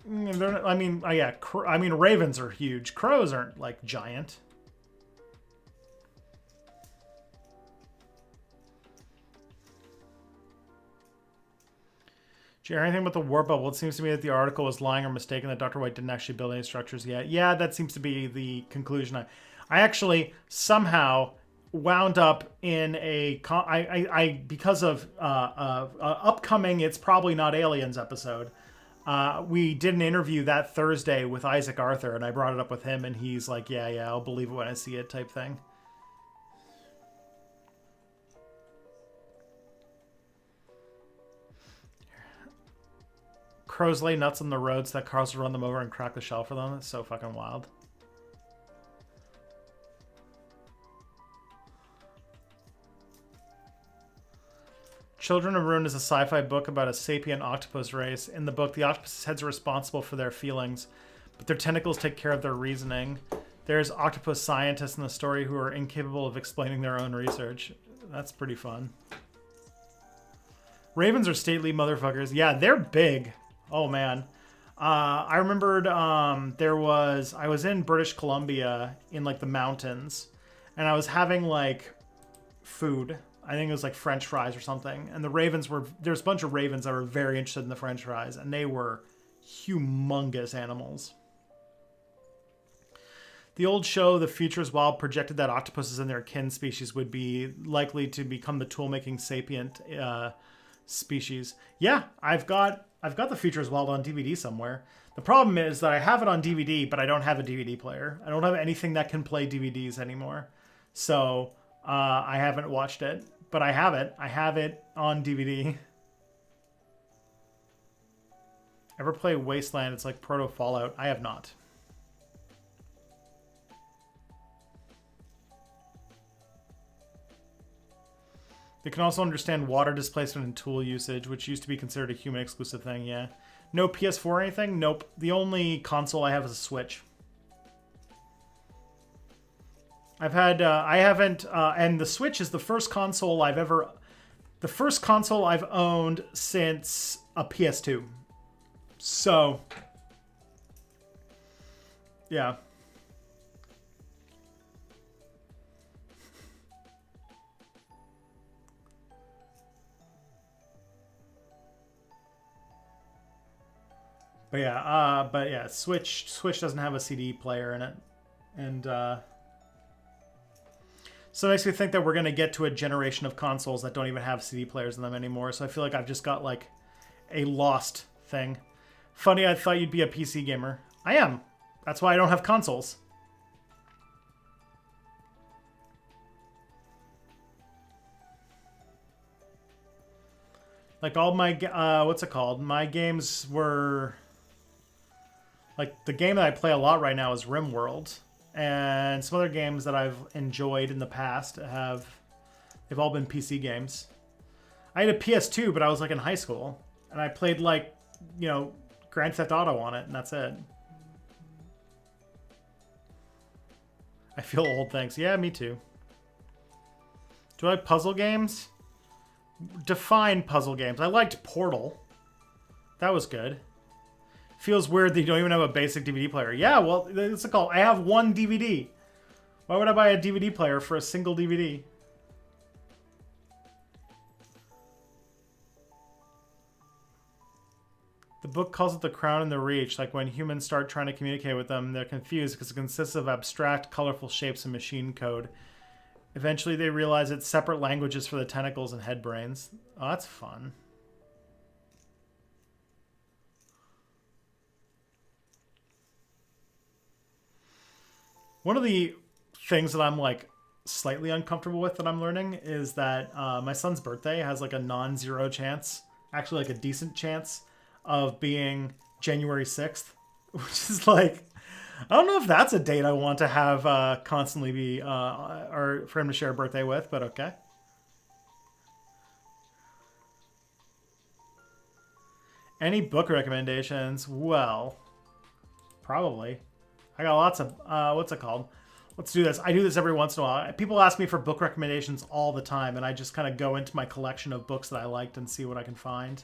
ravens are huge. Crows aren't, like, giant. Did you hear anything about the warp bubble? It seems to me that the article was lying or mistaken, that Dr. White didn't actually build any structures yet. Yeah, that seems to be the conclusion. I actually somehow wound up in a... because of upcoming It's Probably Not Aliens episode, we did an interview that Thursday with Isaac Arthur, and I brought it up with him, and he's like, yeah, I'll believe it when I see it type thing. Crows lay nuts on the road so that cars will run them over and crack the shell for them. That's so fucking wild. Children of Ruin is a sci-fi book about a sapient octopus race. In the book, the octopus heads are responsible for their feelings, but their tentacles take care of their reasoning. There's octopus scientists in the story who are incapable of explaining their own research. That's pretty fun. Ravens are stately motherfuckers. Yeah, they're big. Oh, man. I remembered I was in British Columbia in, like, the mountains, and I was having, like, food. I think it was, like, French fries or something. And there's a bunch of ravens that were very interested in the French fries, and they were humongous animals. The old show, The Future is Wild, projected that octopuses and their kin species would be likely to become the tool-making sapient species. Yeah, I've got The Future is Wild on DVD somewhere. The problem is that I have it on DVD, but I don't have a DVD player. I don't have anything that can play DVDs anymore. So I haven't watched it, but I have it. I have it on DVD. Ever play Wasteland? It's like Proto Fallout. I have not. They can also understand water displacement and tool usage, which used to be considered a human-exclusive thing, yeah. No PS4 or anything? Nope. The only console I have is a Switch. And the Switch is the first console I've owned since a PS2. So, yeah. But yeah, Switch doesn't have a CD player in it, and so it makes me think that we're gonna get to a generation of consoles that don't even have CD players in them anymore. So I feel like I've just got like a lost thing. Funny, I thought you'd be a PC gamer. I am. That's why I don't have consoles. Like all my, what's it called? My games were, like the game that I play a lot right now is RimWorld. And some other games that I've enjoyed in the past they've all been PC games. I had a PS2, but I was like in high school. And I played like, Grand Theft Auto on it, and that's it. I feel old, thanks. Yeah, me too. Do I like puzzle games? Define puzzle games. I liked Portal. That was good. Feels weird that you don't even have a basic DVD player. Yeah, well, it's called. I have one DVD. Why would I buy a DVD player for a single DVD? The book calls it the crown and the reach. Like when humans start trying to communicate with them, they're confused because it consists of abstract, colorful shapes and machine code. Eventually, they realize it's separate languages for the tentacles and head brains. Oh, that's fun. One of the things that I'm like slightly uncomfortable with that I'm learning is that my son's birthday has like a non-zero chance, actually like a decent chance of being January 6th, which is like, I don't know if that's a date I want to have constantly be, or for him to share a birthday with, but okay. Any book recommendations? Well, probably. I got lots of, what's it called? Let's do this. I do this every once in a while. People ask me for book recommendations all the time, and I just kind of go into my collection of books that I liked and see what I can find.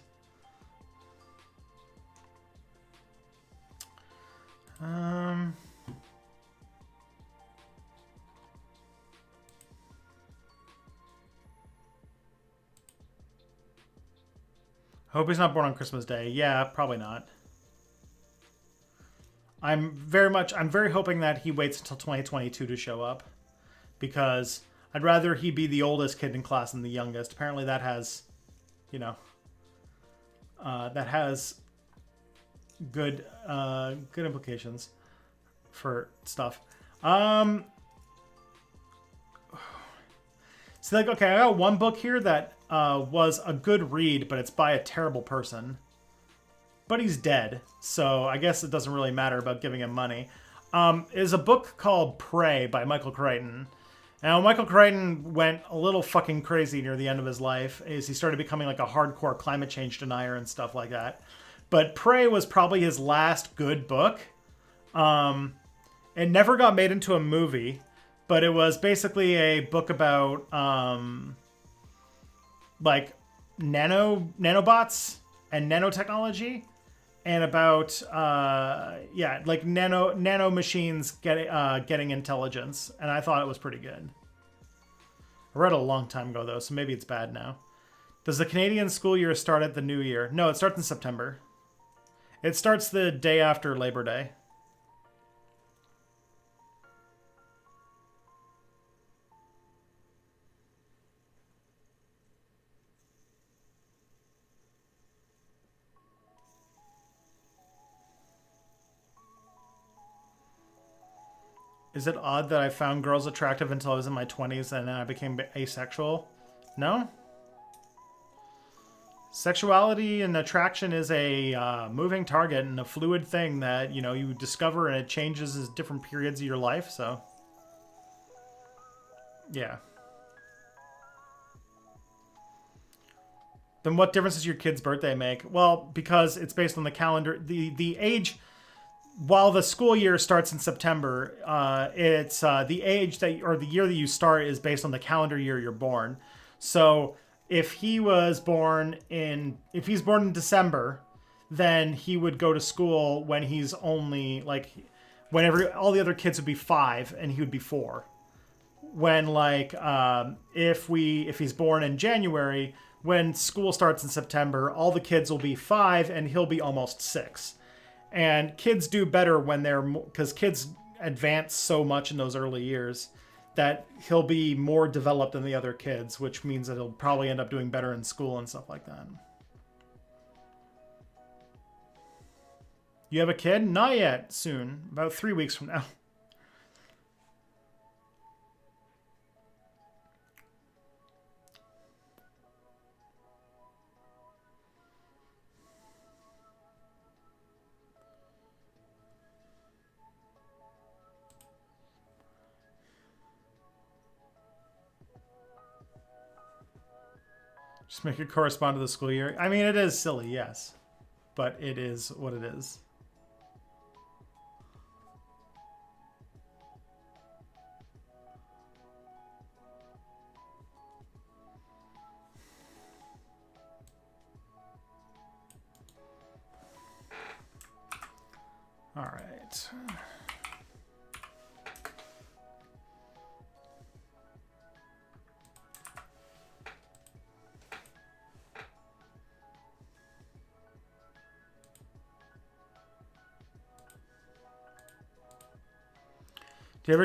Hope he's not born on Christmas Day. Yeah, probably not. I'm very hoping that he waits until 2022 to show up, because I'd rather he be the oldest kid in class than the youngest. Apparently that has, that has good implications for stuff. So like, okay, I got one book here that was a good read, but it's by a terrible person. But he's dead, so I guess it doesn't really matter about giving him money. Is a book called Prey by Michael Crichton. Now, Michael Crichton went a little fucking crazy near the end of his life, as he started becoming like a hardcore climate change denier and stuff like that. But Prey was probably his last good book. It never got made into a movie, but it was basically a book about like nanobots and nanotechnology, and about like nano machines getting intelligence, and I thought it was pretty good. I read it a long time ago though, so maybe it's bad now. Does the Canadian school year start at the new year? No, it starts in September. It starts the day after Labor Day. Is it odd that I found girls attractive until I was in my 20s and then I became asexual? No? Sexuality and attraction is a moving target and a fluid thing that, you discover, and it changes as different periods of your life, so. Yeah. Then what difference does your kid's birthday make? Well, because it's based on the calendar, the age. While the school year starts in September, it's the age or the year that you start is based on the calendar year you're born. So if he's born in December, then he would go to school when he's only like, whenever all the other kids would be 5 and he would be 4. When like if he's born in January, when school starts in September, all the kids will be 5 and he'll be almost 6. And kids do better when because kids advance so much in those early years that he'll be more developed than the other kids, which means that he'll probably end up doing better in school and stuff like that. You have a kid? Not yet. Soon. About 3 weeks from now. Just make it correspond to the school year. I mean, it is silly, yes. But it is what it is. All right. Did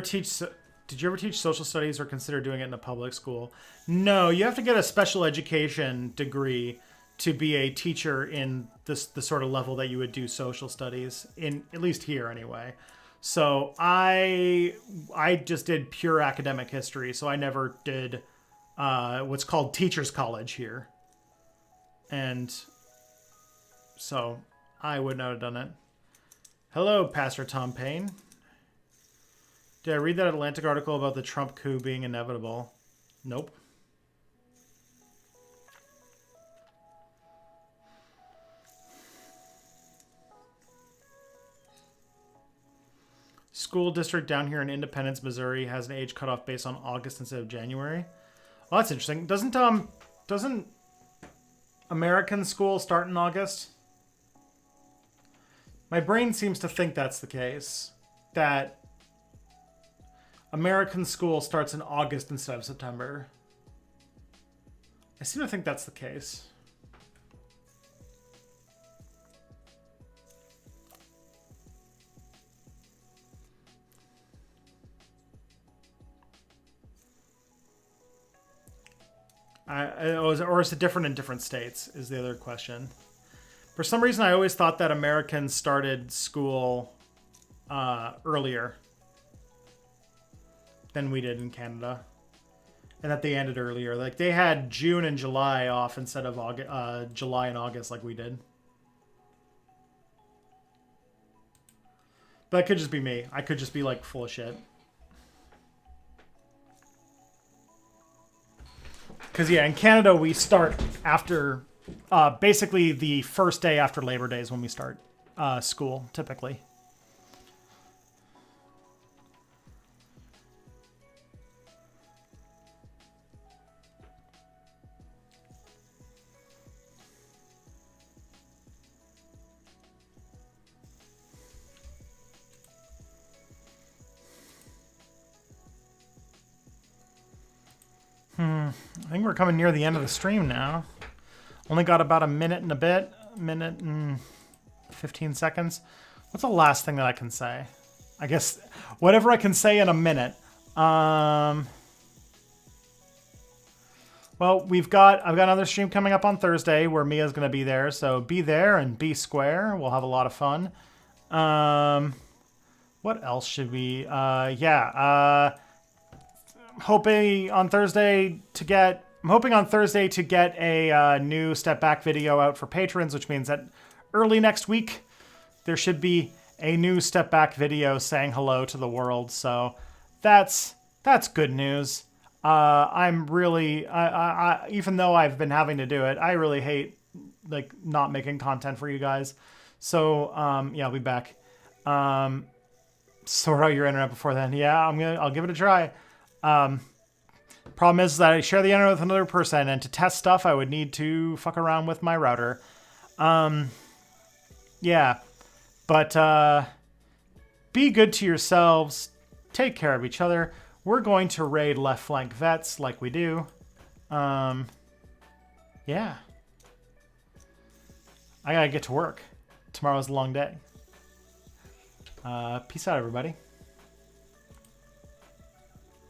you ever teach social studies or consider doing it in a public school? No, you have to get a special education degree to be a teacher in the sort of level that you would do social studies in, at least here anyway. So I just did pure academic history, so I never did what's called teachers college here. And so I would not have done it. Hello, Pastor Tom Payne. Did I read that Atlantic article about the Trump coup being inevitable? Nope. School district down here in Independence, Missouri has an age cutoff based on August instead of January. Well, that's interesting. Doesn't American school start in August? My brain seems to think that's the case. That American school starts in August instead of September. I seem to think that's the case. Or is it different in different states is the other question. For some reason, I always thought that Americans started school earlier than we did in Canada, and that they ended earlier. Like they had June and July off instead of July and August like we did. But it could just be me. I could just be like full of shit. Because yeah, in Canada we start after, basically the first day after Labor Day is when we start school typically. I think we're coming near the end of the stream now. Only got about a minute and a bit. Minute and 15 seconds. What's the last thing that I can say? I guess whatever I can say in a minute. Well, I've got another stream coming up on Thursday where Mia's going to be there. So be there and be square. We'll have a lot of fun. What else should we... hoping on Thursday to get a new Step Back video out for patrons, which means that early next week there should be a new Step Back video saying hello to the world. So that's good news. I'm really, even though I've been having to do it, I really hate like not making content for you guys. So yeah, I'll be back. Sort out your internet before then. Yeah, I'll give it a try. Problem is that I share the internet with another person, and to test stuff, I would need to fuck around with my router. Yeah, but be good to yourselves. Take care of each other. We're going to raid left flank vets like we do. Yeah. I gotta get to work. Tomorrow's a long day. Peace out, everybody.